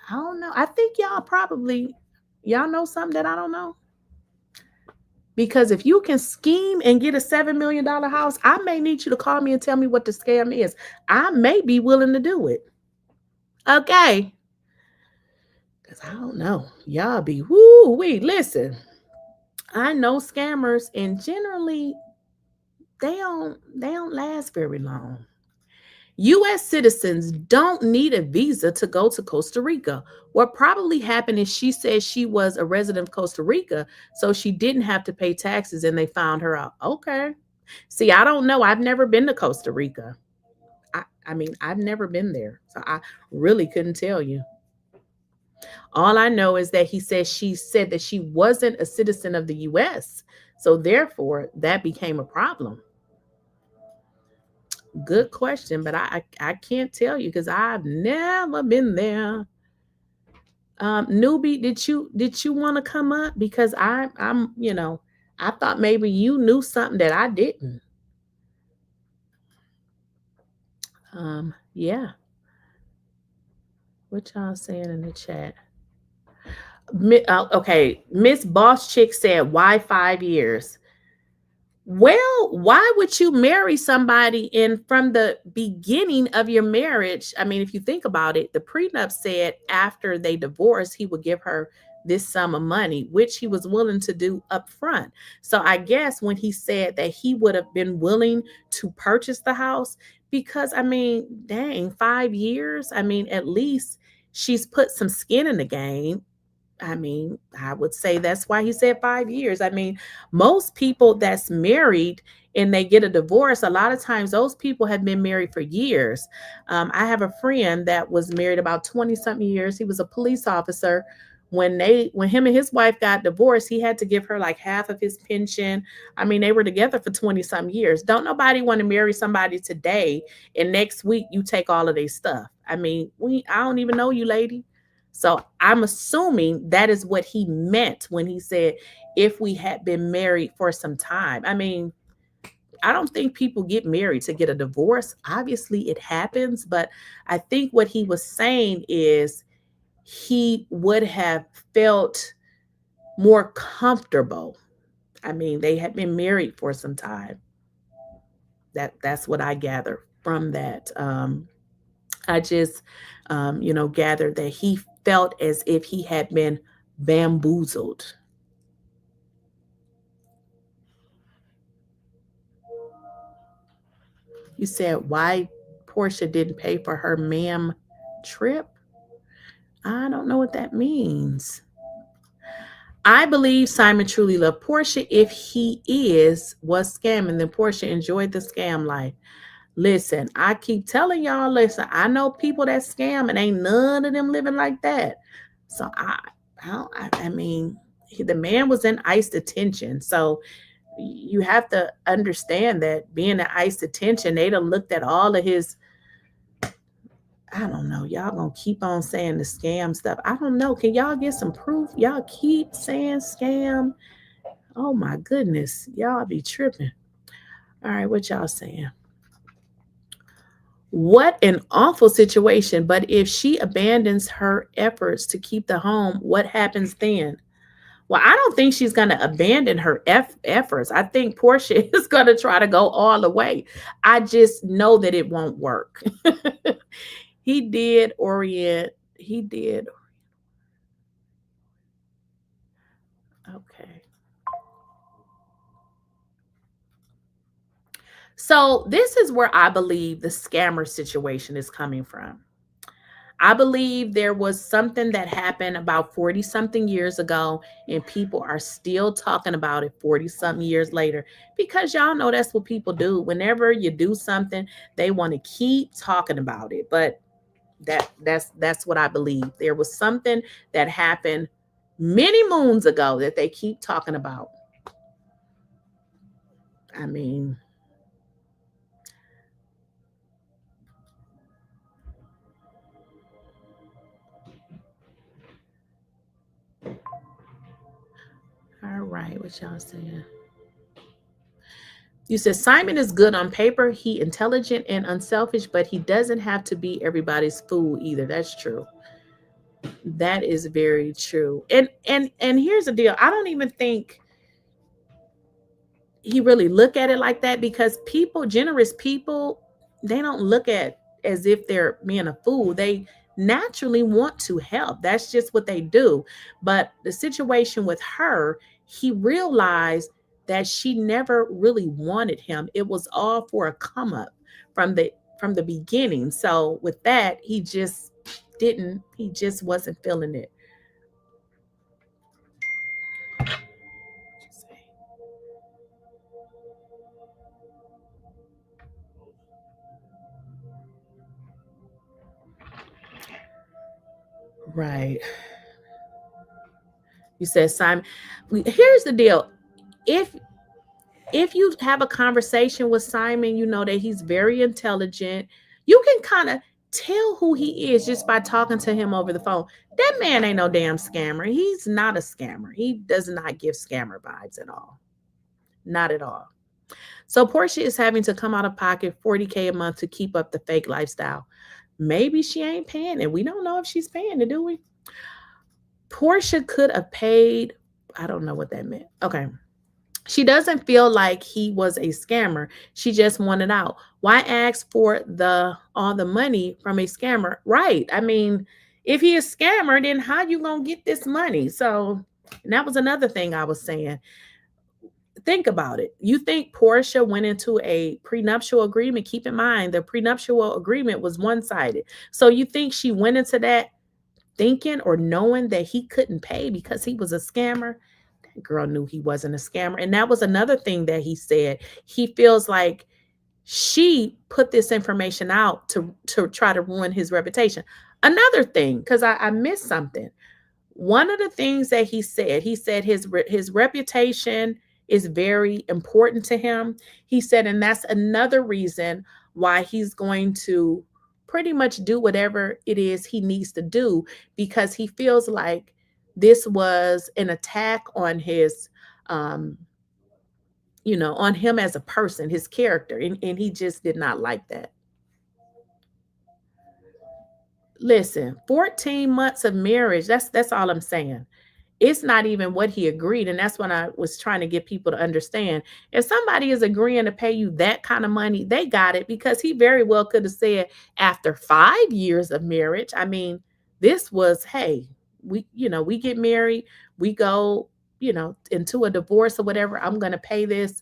I don't know. I think y'all know something that I don't know. Because if you can scheme and get a $7 million house, I may need you to call me and tell me what the scam is. I may be willing to do it. Okay. Because I don't know. Y'all be woo-wee. Listen, I know scammers, and generally they don't last very long. U.S. citizens don't need a visa to go to Costa Rica. What probably happened is she said she was a resident of Costa Rica, so she didn't have to pay taxes, and they found her out. Okay. See, I don't know. I've never been to Costa Rica. I mean, I've never been there, so I really couldn't tell you. All I know is that she said that she wasn't a citizen of the U.S., so therefore that became a problem. Good question, but I can't tell you because I've never been there. Newbie, did you want to come up? Because I'm I thought maybe you knew something that I didn't. Yeah. What y'all saying in the chat? Okay, Miss Boss Chick said, why 5 years? Well, why would you marry somebody from the beginning of your marriage? I mean, if you think about it, the prenup said after they divorced, he would give her this sum of money, which he was willing to do up front. So I guess when he said that he would have been willing to purchase the house, because I mean, dang, 5 years. I mean, at least she's put some skin in the game. I mean, I would say that's why he said 5 years. I mean, most people that's married and they get a divorce, a lot of times those people have been married for years. I have a friend that was married about 20 something years. He was a police officer. When him and his wife got divorced, he had to give her like half of his pension. I mean, they were together for 20 some years. Don't nobody want to marry somebody today and next week you take all of their stuff. I mean, I don't even know you, lady. So I'm assuming that is what he meant when he said, if we had been married for some time. I mean, I don't think people get married to get a divorce. Obviously it happens, but I think what he was saying is he would have felt more comfortable. I mean, they had been married for some time. That's what I gather from that. I just, gathered that he felt as if he had been bamboozled. You said why Porsha didn't pay for her ma'am trip? I don't know what that means. I believe Simon truly loved Porsha. If he was scamming, then Porsha enjoyed the scam life. Listen, I keep telling y'all, listen, I know people that scam and ain't none of them living like that. So I mean, the man was in ICE detention. So you have to understand that being in ICE detention, they done looked at all of his, I don't know, y'all gonna keep on saying the scam stuff. I don't know. Can y'all get some proof? Y'all keep saying scam. Oh my goodness. Y'all be tripping. All right, what y'all saying? What an awful situation. But if she abandons her efforts to keep the home, what happens then? Well, I don't think she's going to abandon her efforts. I think Porsha is going to try to go all the way. I just know that it won't work. He did. Okay. So this is where I believe the scammer situation is coming from. I believe there was something that happened about 40 something years ago, and people are still talking about it 40 something years later, because y'all know that's what people do. Whenever you do something, they want to keep talking about it. But that's what I believe. There was something that happened many moons ago that they keep talking about. I mean, right, what y'all saying? You said Simon is good on paper. He intelligent and unselfish, but he doesn't have to be everybody's fool either. That's true. That is very true. And here's the deal. I don't even think he really look at it like that, because people, generous people, they don't look at as if they're being a fool. They naturally want to help. That's just what they do. But the situation with her, he realized that she never really wanted him. It was all for a come up from the beginning. So with that, he just wasn't feeling it. Right. You said, Simon, here's the deal. If you have a conversation with Simon, you know that he's very intelligent. You can kind of tell who he is just by talking to him over the phone. That man ain't no damn scammer. He's not a scammer. He does not give scammer vibes at all. Not at all. So Porsha is having to come out of pocket $40K a month to keep up the fake lifestyle. Maybe she ain't paying it. We don't know if she's paying it, do we? Porsha could have paid. I don't know what that meant. Okay. She doesn't feel like he was a scammer. She just wanted out. Why ask for all the money from a scammer? Right. I mean, if he is a scammer, then how you gonna get this money? So, and that was another thing I was saying. Think about it. You think Porsha went into a prenuptial agreement? Keep in mind, the prenuptial agreement was one-sided. So you think she went into that thinking or knowing that he couldn't pay because he was a scammer? Girl knew he wasn't a scammer. And that was another thing that he said. He feels like she put this information out to try to ruin his reputation. Another thing, because I missed something. One of the things that he said his reputation is very important to him. He said, and that's another reason why he's going to pretty much do whatever it is he needs to do, because he feels like this was an attack on his, on him as a person, his character. And he just did not like that. Listen, 14 months of marriage, that's all I'm saying. It's not even what he agreed. And that's what I was trying to get people to understand. If somebody is agreeing to pay you that kind of money, they got it, because he very well could have said after 5 years of marriage. I mean, this was, hey, we get married, we go, into a divorce or whatever. I'm going to pay this.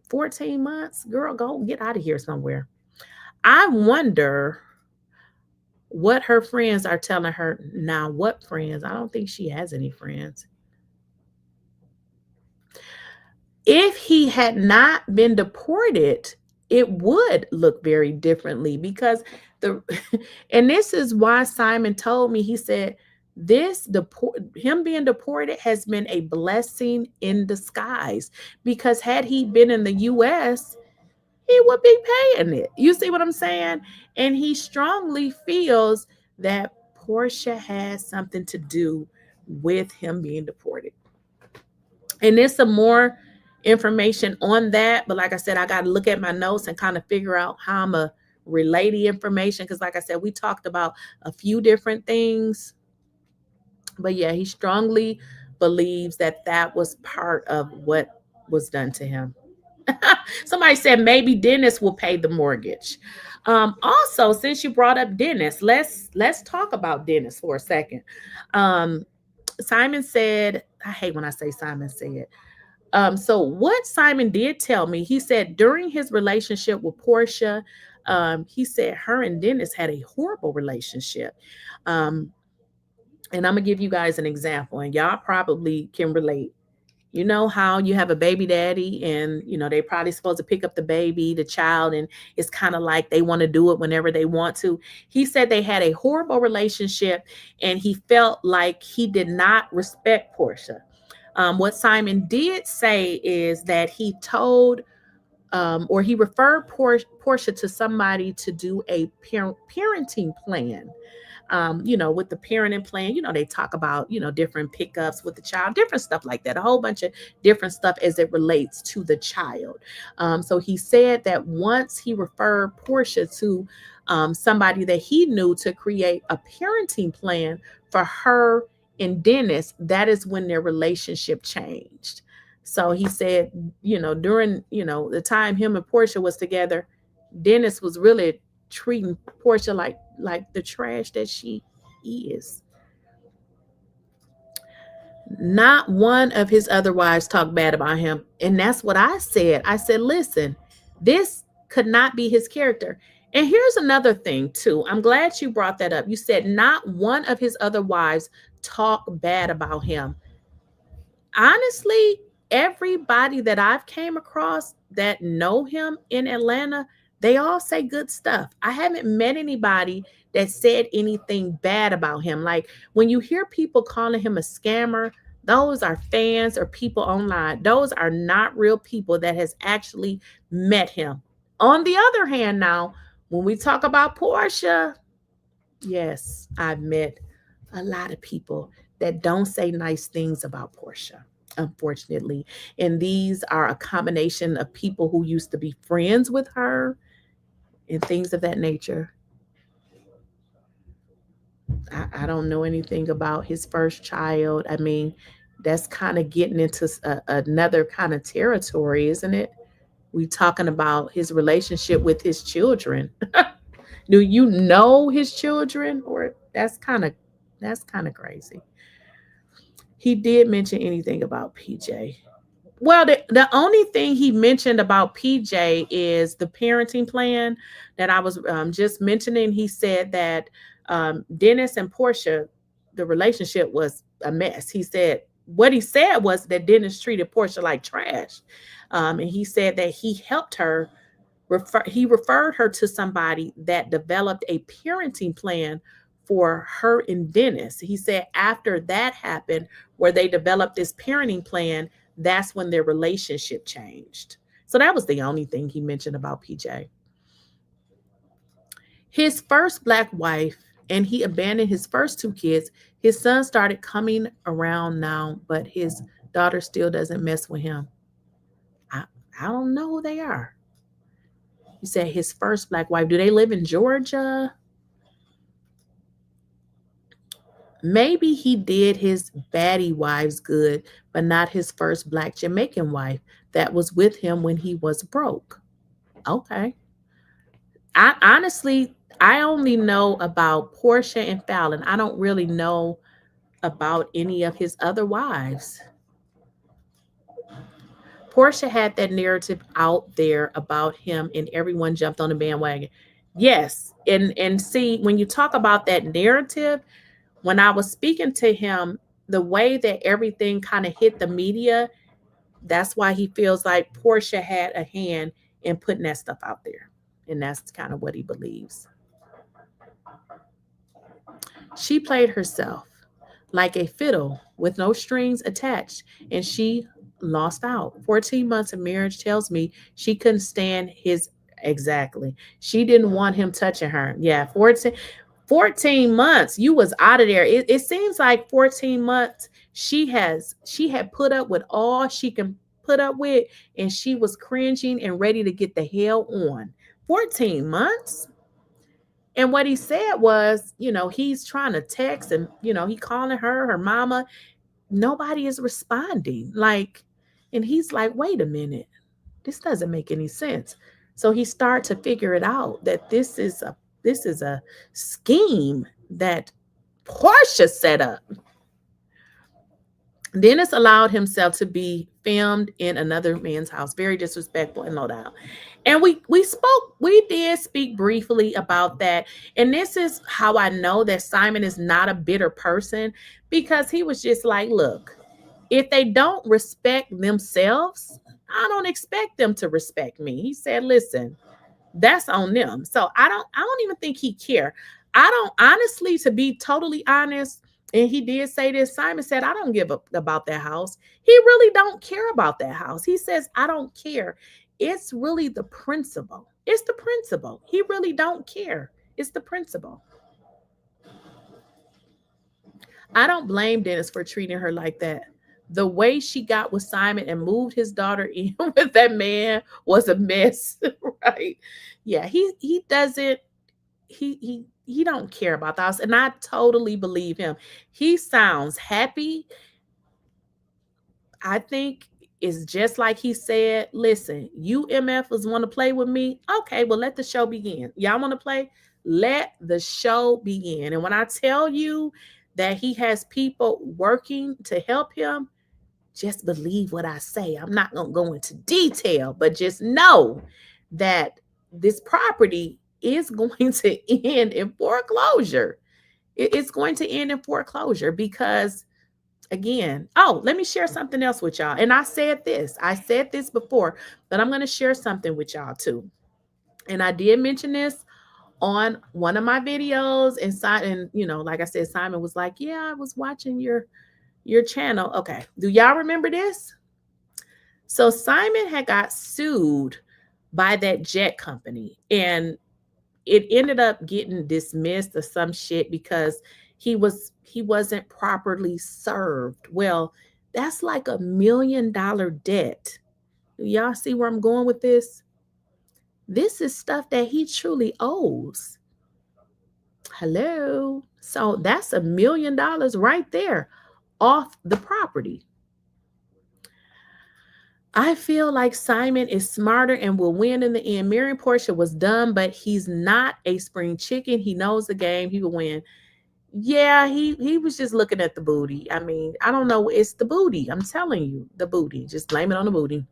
14 months, girl, go get out of here somewhere. I wonder what her friends are telling her now. What friends? I don't think she has any friends. If he had not been deported, it would look very differently, because and this is why Simon told me, he said, him being deported has been a blessing in disguise, because had he been in the US, he would be paying it. You see what I'm saying? And he strongly feels that Porsha has something to do with him being deported. And there's some more information on that, but like I said, I got to look at my notes and kind of figure out how I'm a relay the information, because like I said, we talked about a few different things. But yeah, he strongly believes that was part of what was done to him. Somebody said maybe Dennis will pay the mortgage. Also, since you brought up Dennis, let's talk about Dennis for a second. Simon said, I hate when I say Simon said. So what Simon did tell me, he said during his relationship with Porsha, he said her and Dennis had a horrible relationship. And I'm going to give you guys an example, and y'all probably can relate. You know how you have a baby daddy and, they probably supposed to pick up the child, and it's kind of like they want to do it whenever they want to. He said they had a horrible relationship, and he felt like he did not respect Porsha. What Simon did say is that he told or he referred Porsha to somebody to do a parenting plan. with the parenting plan, they talk about, different pickups with the child, different stuff like that, a whole bunch of different stuff as it relates to the child. So he said that once he referred Porsha to somebody that he knew to create a parenting plan for her and Dennis, that is when their relationship changed. So he said, during, the time him and Porsha was together, Dennis was really treating Porsha like the trash that she is. Not one of his other wives talked bad about him. And that's what I said. I said, listen, this could not be his character. And here's another thing too. I'm glad you brought that up. You said not one of his other wives talked bad about him. Honestly, everybody that I've came across that know him in Atlanta, they all say good stuff. I haven't met anybody that said anything bad about him. Like when you hear people calling him a scammer, those are fans or people online. Those are not real people that has actually met him. On the other hand, now, when we talk about Porsha, yes, I've met a lot of people that don't say nice things about Porsha, unfortunately. And these are a combination of people who used to be friends with her and things of that nature. I don't know anything about his first child. I mean, that's kind of getting into another kind of territory, isn't it? We talking about his relationship with his children. Do you know his children? Or that's kind of crazy. He did mention anything about PJ. Well, the only thing he mentioned about PJ is the parenting plan that I was just mentioning. He said that Dennis and Porsha, the relationship was a mess. What he said was that Dennis treated Porsha like trash. And he said that he helped her. He referred her to somebody that developed a parenting plan for her and Dennis. He said after that happened, where they developed this parenting plan, that's when their relationship changed. So that was the only thing he mentioned about PJ. His first Black wife, and he abandoned his first two kids. His son started coming around now, but his daughter still doesn't mess with him. I don't know who they are. He said his first Black wife. Do they live in Georgia? Maybe he did his baddie wives good, but not his first Black Jamaican wife that was with him when he was broke. Okay. I only know about Porsha and Fallon. I don't really know about any of his other wives. Porsha had that narrative out there about him and everyone jumped on the bandwagon. Yes. And see, when you talk about that narrative, when I was speaking to him, the way that everything kind of hit the media, that's why he feels like Porsha had a hand in putting that stuff out there. And that's kind of what he believes. She played herself like a fiddle with no strings attached, and she lost out. 14 months of marriage tells me she couldn't stand his. Exactly. She didn't want him touching her. Yeah, 14 months. You was out of there. It seems like 14 months she had put up with all she can put up with, and she was cringing and ready to get the hell on. 14 months. And what he said was, he's trying to text and, he calling her mama. Nobody is responding. And he's like, wait a minute, this doesn't make any sense. So he started to figure it out that this is a scheme that Porsha set up. Dennis allowed himself to be filmed in another man's house. Very disrespectful and low down. And we did speak briefly about that. And this is how I know that Simon is not a bitter person, because he was just like, look, if they don't respect themselves, I don't expect them to respect me. He said, listen, that's on them. So I don't even think he cared. I don't, honestly, to be totally honest, and he did say this, Simon said, I don't give up about that house. He really don't care about that house. He says, I don't care. It's really the principle. It's the principle. He really don't care. It's the principle. I don't blame Dennis for treating her like that. The way she got with Simon and moved his daughter in with that man was a mess, right? Yeah, he doesn't he don't care about the house, and I totally believe him. He sounds happy. I think it's just like he said, listen, you MFers want to play with me? Okay, well, let the show begin. Y'all want to play? Let the show begin. And when I tell you that he has people working to help him, just believe what I say. I'm not going to go into detail, but just know that this property is going to end in foreclosure. It's going to end in foreclosure because, again, let me share something else with y'all. And I said this before, but I'm going to share something with y'all too. And I did mention this on one of my videos, and like I said, Simon was like, yeah, I was watching your channel. Okay. Do y'all remember this? So Simon had got sued by that jet company, and it ended up getting dismissed or some shit because he wasn't properly served. Well, that's like $1 million debt. Do y'all see where I'm going with this? This is stuff that he truly owes. Hello. So that's $1 million right there off the property. I feel like Simon is smarter and will win in the end. Marrying Porsha was dumb, but he's not a spring chicken. He knows the game. He will win. Yeah, he was just looking at the booty. I mean, I don't know. It's the booty. I'm telling you, the booty. Just blame it on the booty.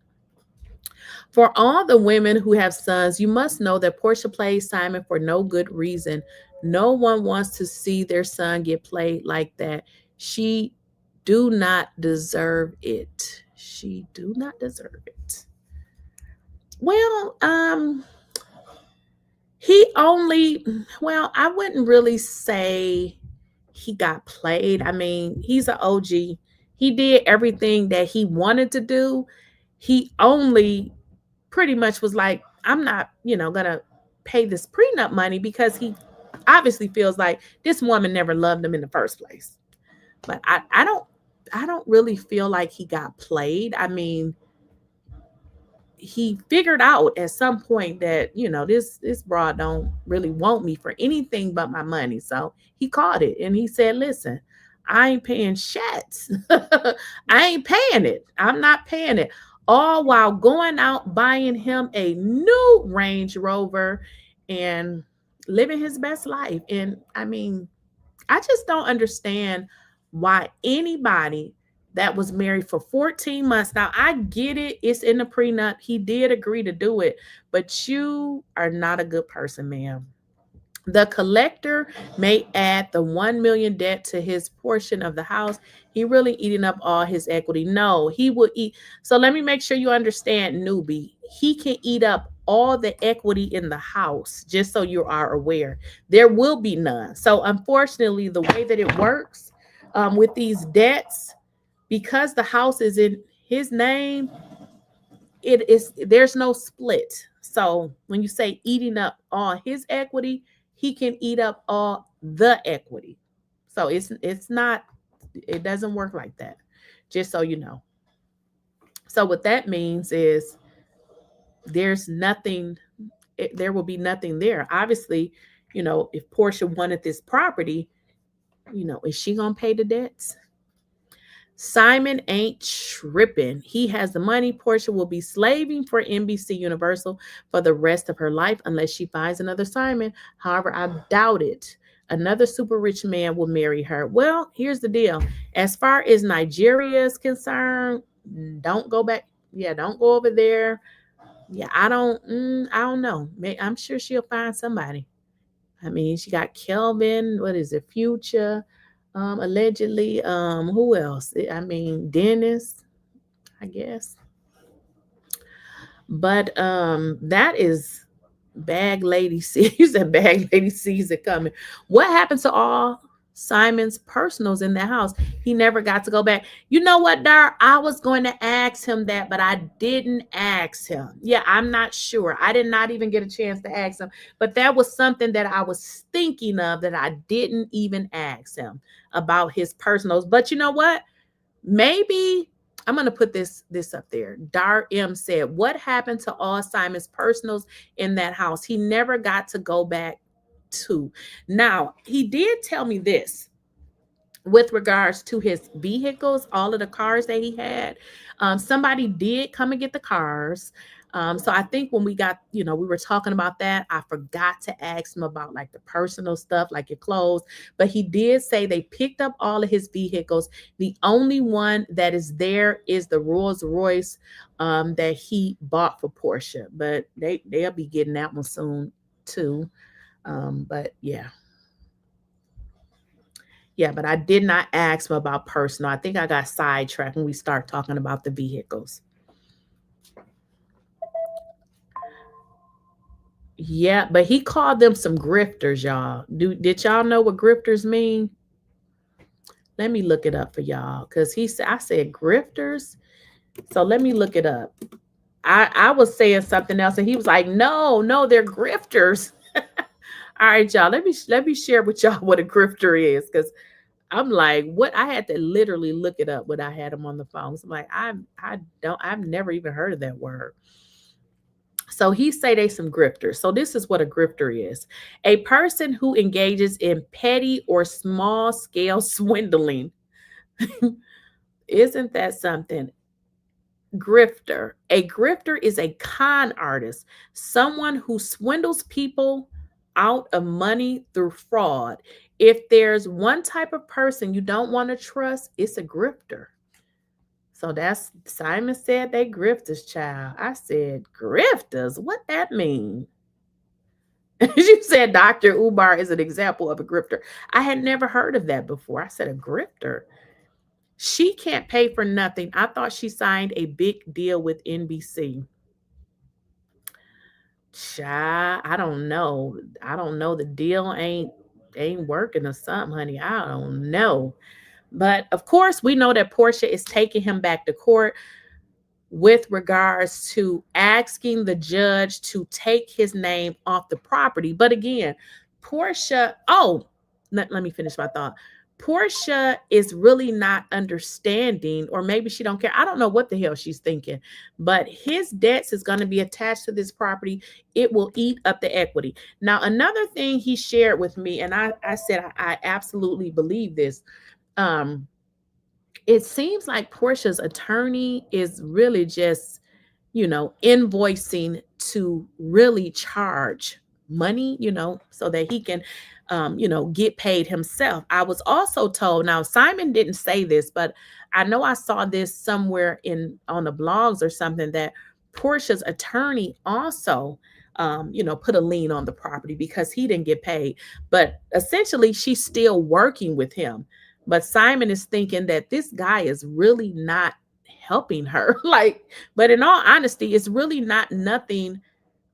For all the women who have sons, you must know that Porsha plays Simon for no good reason. No one wants to see their son get played like that. She do not deserve it. She do not deserve it. Well, I wouldn't really say he got played. I mean, he's an OG. He did everything that he wanted to do. He only pretty much was like, I'm not, gonna pay this prenup money because he obviously feels like this woman never loved him in the first place. But I don't really feel like he got played. I mean, he figured out at some point that, this broad don't really want me for anything but my money. So he called it and he said, listen, I ain't paying shit. I ain't paying it. I'm not paying it. All while going out buying him a new Range Rover and living his best life. And I mean, I just don't understand why anybody that was married for 14 months. Now, I get it. It's in the prenup. He did agree to do it, but you are not a good person, ma'am. The collector may add the $1 million debt to his portion of the house. He really eating up all his equity. No, he will eat. So let me make sure you understand, newbie. He can eat up all the equity in the house, just so you are aware. There will be none. So unfortunately, the way that it works with these debts, because the house is in his name, there's no split. So when you say eating up all his equity, he can eat up all the equity. So it doesn't work like that, just so you know. So what that means is there will be nothing there. Obviously, if Porsha wanted this property, is she gonna pay the debts? Simon ain't tripping. He has the money. Porsha will be slaving for NBC Universal for the rest of her life unless she finds another Simon. However, I doubt it. Another super rich man will marry her. Well, here's the deal. As far as Nigeria is concerned, don't go back. Yeah, don't go over there. Yeah, I don't know. I'm sure she'll find somebody. I mean, she got Kelvin. What is it? Future. Allegedly, who else? I mean, Dennis, I guess. But that is bag lady sees. You said bag lady sees it coming. What happened to all Simon's personals in the house. He never got to go back. You know what, Dar? I was going to ask him that, but I didn't ask him. Yeah, I'm not sure. I did not even get a chance to ask him. But that was something that I was thinking of that I didn't even ask him about his personals. But you know what? Maybe I'm going to put this up there. Dar M said, what happened to all Simon's personals in that house? He never got to go back to. Now, he did tell me this with regards to his vehicles, all of the cars that he had. Somebody did come and get the cars. So I think when we got, we were talking about that, I forgot to ask him about like the personal stuff, like your clothes, but he did say they picked up all of his vehicles. The only one that is there is the Rolls Royce that he bought for Porsha, but they'll be getting that one soon too. But yeah, but I did not ask him about personal. I think I got sidetracked when we start talking about the vehicles. Yeah, but he called them some grifters, y'all. Did y'all know what grifters mean? Let me look it up for y'all, because I said grifters. So let me look it up. I was saying something else, and he was like, no, they're grifters. All right, y'all. Let me share with y'all what a grifter is, because I'm like, what? I had to literally look it up when I had him on the phone. So I'm like, I've never even heard of that word. So he say they some grifters. So this is what a grifter is: a person who engages in petty or small scale swindling. Isn't that something? Grifter. A grifter is a con artist, someone who swindles people out of money through fraud. If there's one type of person you don't want to trust, it's a grifter. So that's, Simon said they grifters, child. I said, grifters? What that mean? You said Dr. Ubar is an example of a grifter. I had never heard of that before. I said a grifter. She can't pay for nothing. I thought she signed a big deal with NBC. Child, I don't know. The deal ain't working or something, honey. I don't know. But of course, we know that Porsha is taking him back to court with regards to asking the judge to take his name off the property. But again, Porsha, let me finish my thought. Porsha is really not understanding, or maybe she don't care. I don't know what the hell she's thinking, but his debts is going to be attached to this property. It will eat up the equity. Now, another thing he shared with me, and I said, I absolutely believe this. It seems like Porsha's attorney is really just, invoicing to really charge money, so that he can, get paid himself. I was also told, now Simon didn't say this, but I know I saw this somewhere on the blogs or something, that Porsha's attorney also, put a lien on the property because he didn't get paid. But essentially, she's still working with him. But Simon is thinking that this guy is really not helping her. But in all honesty, it's really not nothing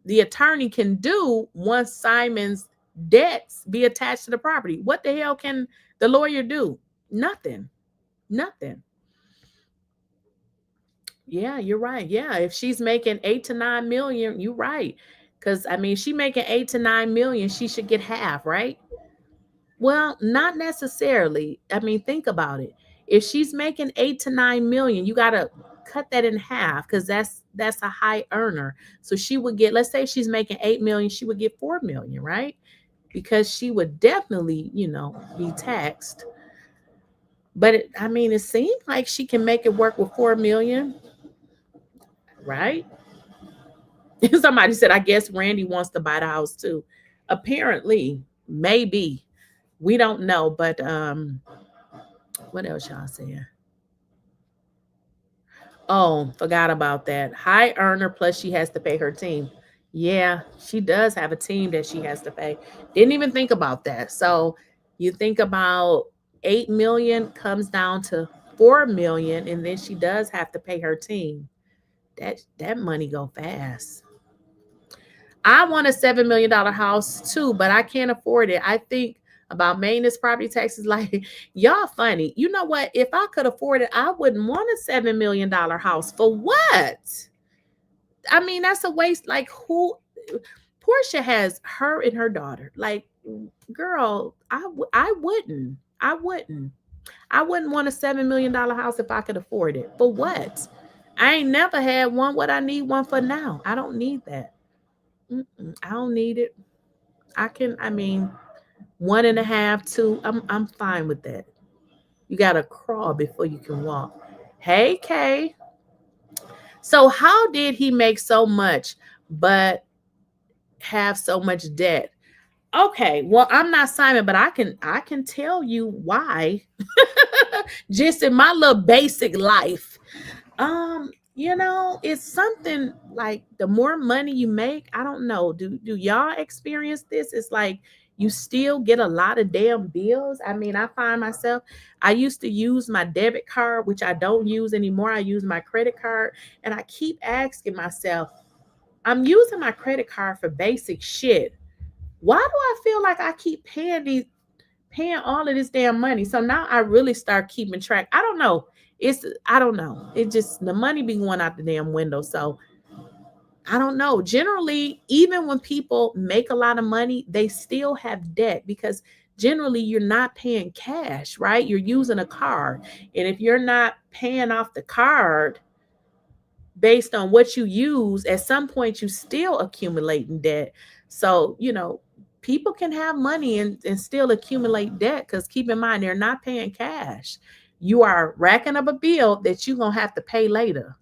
the attorney can do once Simon's debts be attached to the property. What the hell can the lawyer do? Nothing. Yeah, you're right. Yeah, if she's making 8 to 9 million, you're right. Because she making 8 to 9 million, she should get half, right? Well, not necessarily. Think about it. If she's making 8 to 9 million, you got to cut that in half, because that's a high earner. So she would get, let's say she's making 8 million, she would get 4 million, right? Because she would definitely, be taxed. But it seems like she can make it work with 4 million, right? Somebody said, I guess Randy wants to buy the house too. Apparently, maybe. We don't know, but what else y'all saying? Oh, forgot about that. High earner, plus she has to pay her team. Yeah, she does have a team that she has to pay. Didn't even think about that. So you think about 8 million comes down to 4 million, and then she does have to pay her team. That money go fast. I want a $7 million house too, but I can't afford it. I think about maintenance, property taxes. Like, y'all funny. You know what? If I could afford it, I wouldn't want a $7 million house. For what? I mean, that's a waste. Like, who? Porsha has her and her daughter. Like, girl, I wouldn't. I wouldn't want a $7 million house if I could afford it. For what? I ain't never had one. What I need one for now. I don't need that. I don't need it. I mean, 1.5, 2. I'm fine with that. You gotta crawl before you can walk. Hey, Kay. So how did he make so much but have so much debt? Okay, well, I'm not Simon, but I can tell you why. Just in my little basic life. It's something like the more money you make, I don't know. Do y'all experience this? It's like you still get a lot of damn bills. I mean, I find myself, I used to use my debit card, which I don't use anymore. I use my credit card, and I keep asking myself, I'm using my credit card for basic shit. Why do I feel like I keep paying all of this damn money? So now I really start keeping track. I don't know. It just, the money be going out the damn window. So I don't know. Generally, even when people make a lot of money, they still have debt because generally you're not paying cash, right? You're using a card. And if you're not paying off the card based on what you use, at some point you still accumulating debt. So, people can have money and still accumulate debt because keep in mind, they're not paying cash. You are racking up a bill that you're going to have to pay later.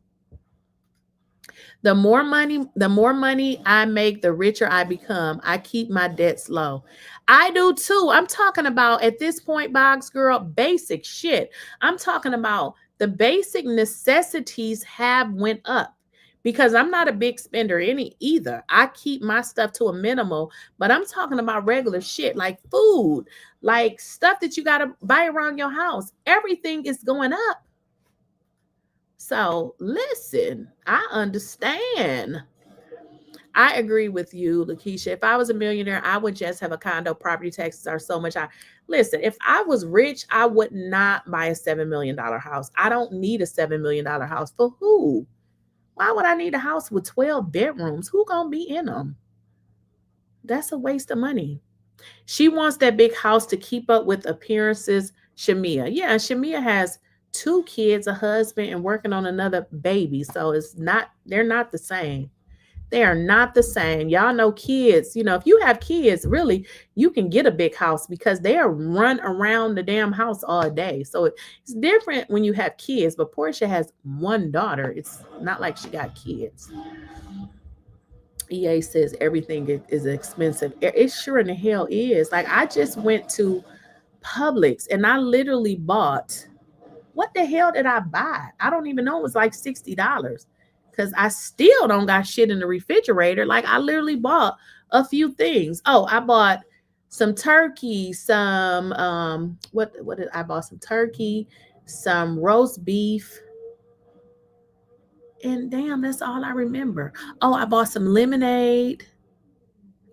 The more money I make, the richer I become. I keep my debts low. I do too. I'm talking about, at this point, Boggs girl, basic shit. I'm talking about the basic necessities have went up. Because I'm not a big spender either. I keep my stuff to a minimal, but I'm talking about regular shit like food, like stuff that you got to buy around your house. Everything is going up. So listen, I understand. I agree with you, Lakeysha. If I was a millionaire, I would just have a condo. Property taxes are so much high. Listen, if I was rich, I would not buy a $7 million house. I don't need a $7 million house. For who? Why would I need a house with 12 bedrooms? Who gonna be in them? That's a waste of money. She wants that big house to keep up with appearances. Shamia. Yeah, Shamia has 2 kids, a husband, and working on another baby. So they're not the same. They are not the same. Y'all know kids, if you have kids, really, you can get a big house because they'll run around the damn house all day. So it's different when you have kids, but Porsha has 1 daughter. It's not like she got kids. EA says everything is expensive. It sure in the hell is. Like, I just went to Publix and I literally bought, what the hell did I buy? I don't even know. It was like $60. Because I still don't got shit in the refrigerator. Like, I literally bought a few things. Oh, I bought some turkey, some what did I bought? Some turkey, some roast beef, and damn, that's all I remember. Oh, I bought some lemonade.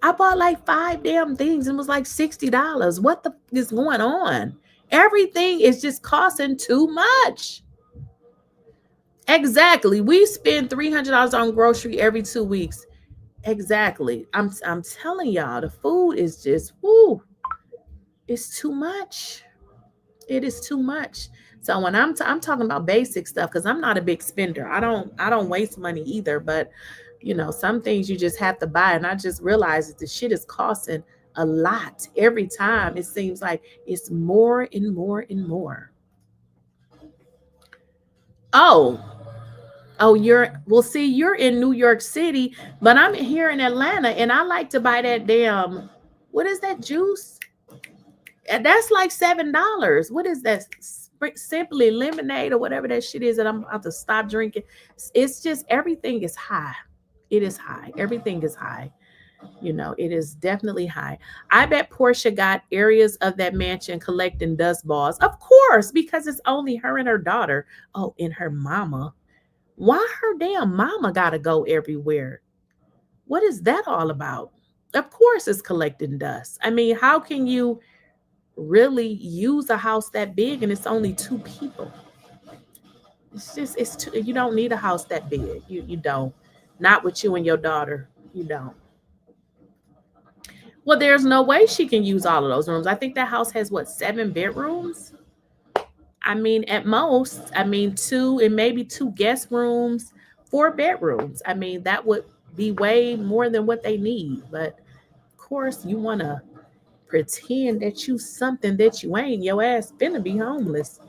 I bought like 5 damn things and it was like $60. What the is going on? Everything is just costing too much. Exactly. We spend $300 on grocery every 2 weeks. Exactly. I'm telling y'all, the food is just, it's too much. It is too much. So when I'm talking about basic stuff, because I'm not a big spender. I don't waste money either. But some things you just have to buy. And I just realized that the shit is costing a lot every time. It seems like it's more and more and more. Oh, you're in New York City, but I'm here in Atlanta and I like to buy that damn, what is that juice? That's like $7. What is that? Simply lemonade or whatever that shit is that I'm about to stop drinking. It's just, everything is high. It is high. Everything is high. It is definitely high. I bet Porsha got areas of that mansion collecting dust balls. Of course, because it's only her and her daughter. Oh, and her mama. Why her damn mama gotta go everywhere? What is that all about? Of course it's collecting dust. I mean, how can you really use a house that big and it's only 2 people. It's too, you don't need a house that big. You don't. Not with you and your daughter. You don't. Well, there's no way she can use all of those rooms. I think that house has 7 bedrooms? I mean, at most, 2 and maybe 2 guest rooms, 4 bedrooms. I mean, that would be way more than what they need. But of course, you want to pretend that you something that you ain't. Your ass finna be homeless.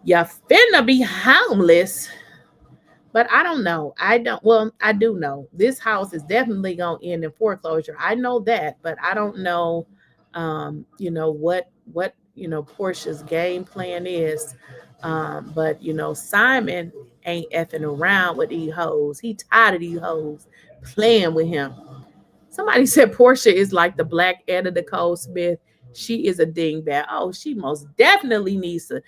You finna be homeless. But I don't know. I do know this house is definitely gonna end in foreclosure. I know that, but I don't know what Porsha's game plan is. But Simon ain't effing around with these hoes. He tired of these hoes playing with him. Somebody said Porsha is like the black Etta Nicole Smith. She is a dingbat. Oh, she most definitely needs to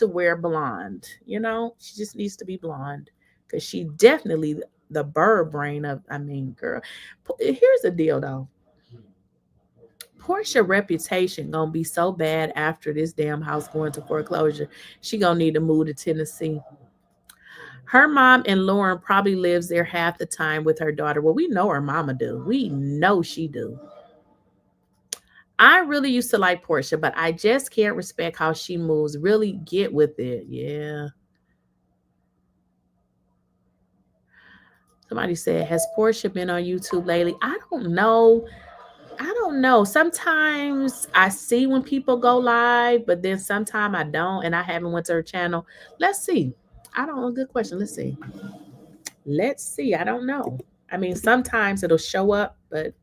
wear blonde. She just needs to be blonde because she definitely the bird brain of, girl. Here's the deal though. Porsha reputation gonna be so bad after this damn house going to foreclosure. She gonna need to move to Tennessee. Her mom and Lauren probably lives there half the time with her daughter. Well, we know her mama do. We know she do. I really used to like Porsha, but I just can't respect how she moves. Really get with it. Yeah. Somebody said, has Porsha been on YouTube lately? I don't know. Sometimes I see when people go live, but then sometimes I don't, and I haven't went to her channel. Let's see. I don't know. Good question. Let's see. I don't know. Sometimes it'll show up, but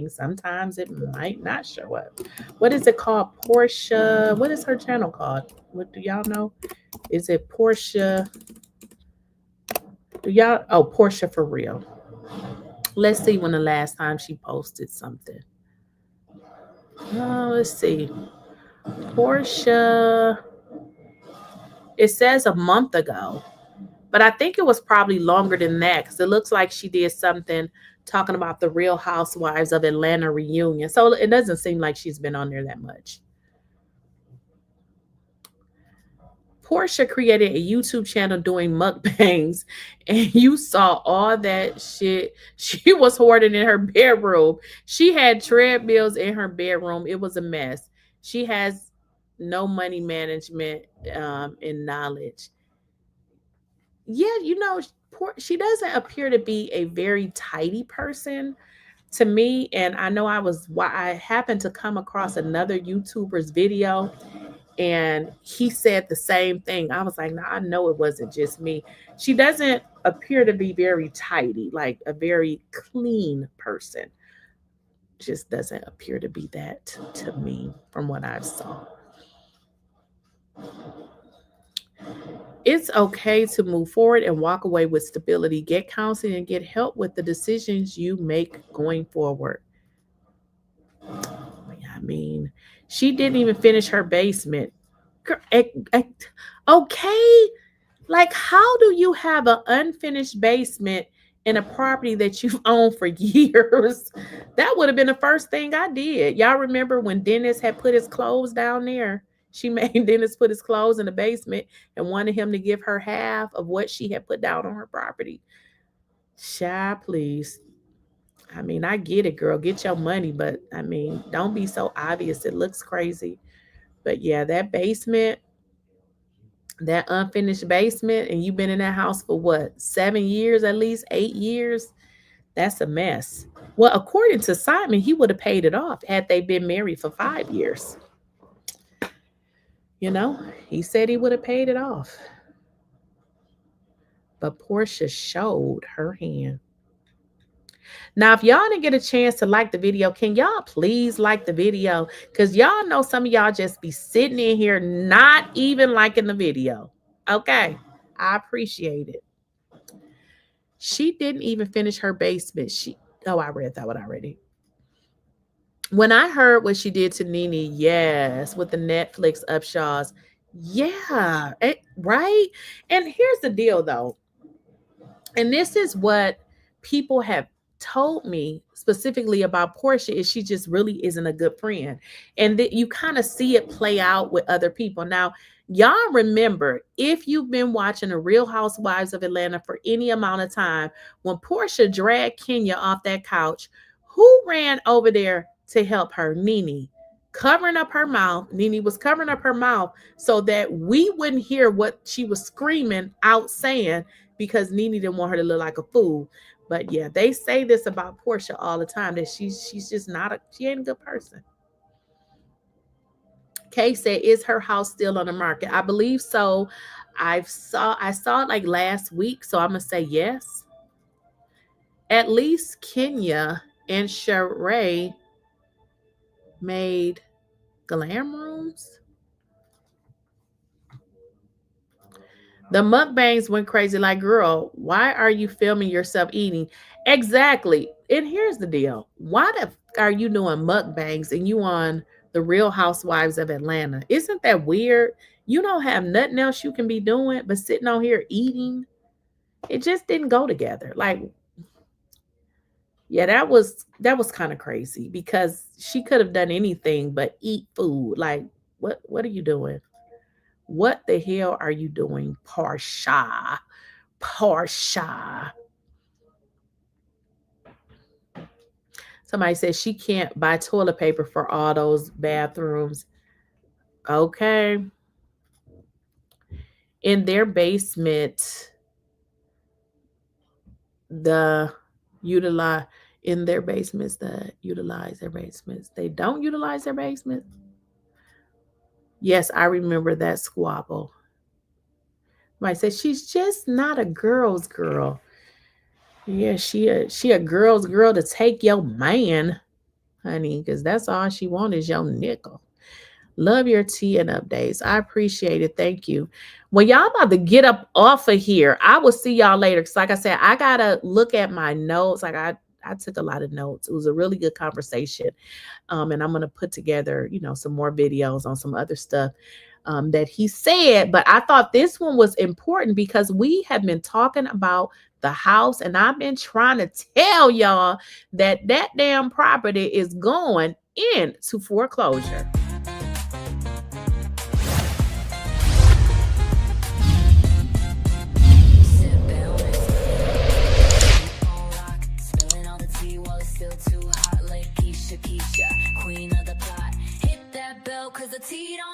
sometimes it might not show up. What is it called? Porsha. What is her channel called? What do y'all know? Is it Porsha? Porsha for real. Let's see when the last time she posted something. Let's see. Porsha. It says a month ago. But I think it was probably longer than that because it looks like she did something talking about the Real Housewives of Atlanta reunion. So it doesn't seem like she's been on there that much. Porsha created a YouTube channel doing mukbangs, and you saw all that shit she was hoarding in her bedroom. She had treadmills in her bedroom. It was a mess. She has no money management and knowledge. Yeah, she doesn't appear to be a very tidy person to me. And I know I happened to come across another YouTuber's video and he said the same thing. I was like, no, I know it wasn't just me. She doesn't appear to be very tidy, like a very clean person. Just doesn't appear to be that to me from what I've saw. It's okay to move forward and walk away with stability. Get counseling and get help with the decisions you make going forward. She didn't even finish her basement. Okay. Like, how do you have an unfinished basement in a property that you've owned for years? That would have been the first thing I did. Y'all remember when Dennis had put his clothes down there? She made Dennis put his clothes in the basement and wanted him to give her half of what she had put down on her property. Child, please. I get it, girl. Get your money, but don't be so obvious. It looks crazy. But yeah, that basement, that unfinished basement, and you've been in that house for what, 7 years, at least 8 years? That's a mess. Well, according to Simon, he would have paid it off had they been married for 5 years. He said he would have paid it off. But Porsha showed her hand. Now, if y'all didn't get a chance to like the video, can y'all please like the video? Because y'all know some of y'all just be sitting in here not even liking the video. Okay, I appreciate it. She didn't even finish her basement. I read that one already. When I heard what she did to Nene, yes, with the Netflix Upshaws, yeah, right? And here's the deal, though. And this is what people have told me specifically about Porsha is she just really isn't a good friend. And that you kind of see it play out with other people. Now, y'all remember, if you've been watching The Real Housewives of Atlanta for any amount of time, when Porsha dragged Kenya off that couch, who ran over there to help her? Nene. Covering up her mouth. Nene was covering up her mouth so that we wouldn't hear what she was screaming out saying, because Nene didn't want her to look like a fool. But yeah, they say this about Porsha all the time, that she's just she ain't a good person. Kay said, is her house still on the market? I believe so. I saw it like last week, so I'm gonna say yes. At least Kenya and Sheree made glam rooms. The mukbangs went crazy. Like, girl, why are you filming yourself eating? Exactly. And here's the deal. Why are you doing mukbangs and you on The Real Housewives of Atlanta? Isn't that weird? You don't have nothing else you can be doing but sitting on here eating. It just didn't go together. Like, yeah, that was kind of crazy, because she could have done anything but eat food. Like, what are you doing? What the hell are you doing, Porsha? Somebody says she can't buy toilet paper for all those bathrooms. Okay. In their basement, utilize their basements. They don't utilize their basement. Yes, I remember that squabble. Somebody said she's just not a girl's girl. Yeah, she a girl's girl to take your man, honey, because that's all she wants is your nickel. Love your tea and updates. I appreciate it. Thank you. Well, y'all about to get up off of here. I will see y'all later. Because like I said, I got to look at my notes. Like I took a lot of notes. It was a really good conversation. And I'm going to put together, some more videos on some other stuff that he said. But I thought this one was important because we have been talking about the house, and I've been trying to tell y'all that damn property is going into foreclosure. Laykeisha Keysha, queen of the plot. Hit that bell, 'cause the tea don't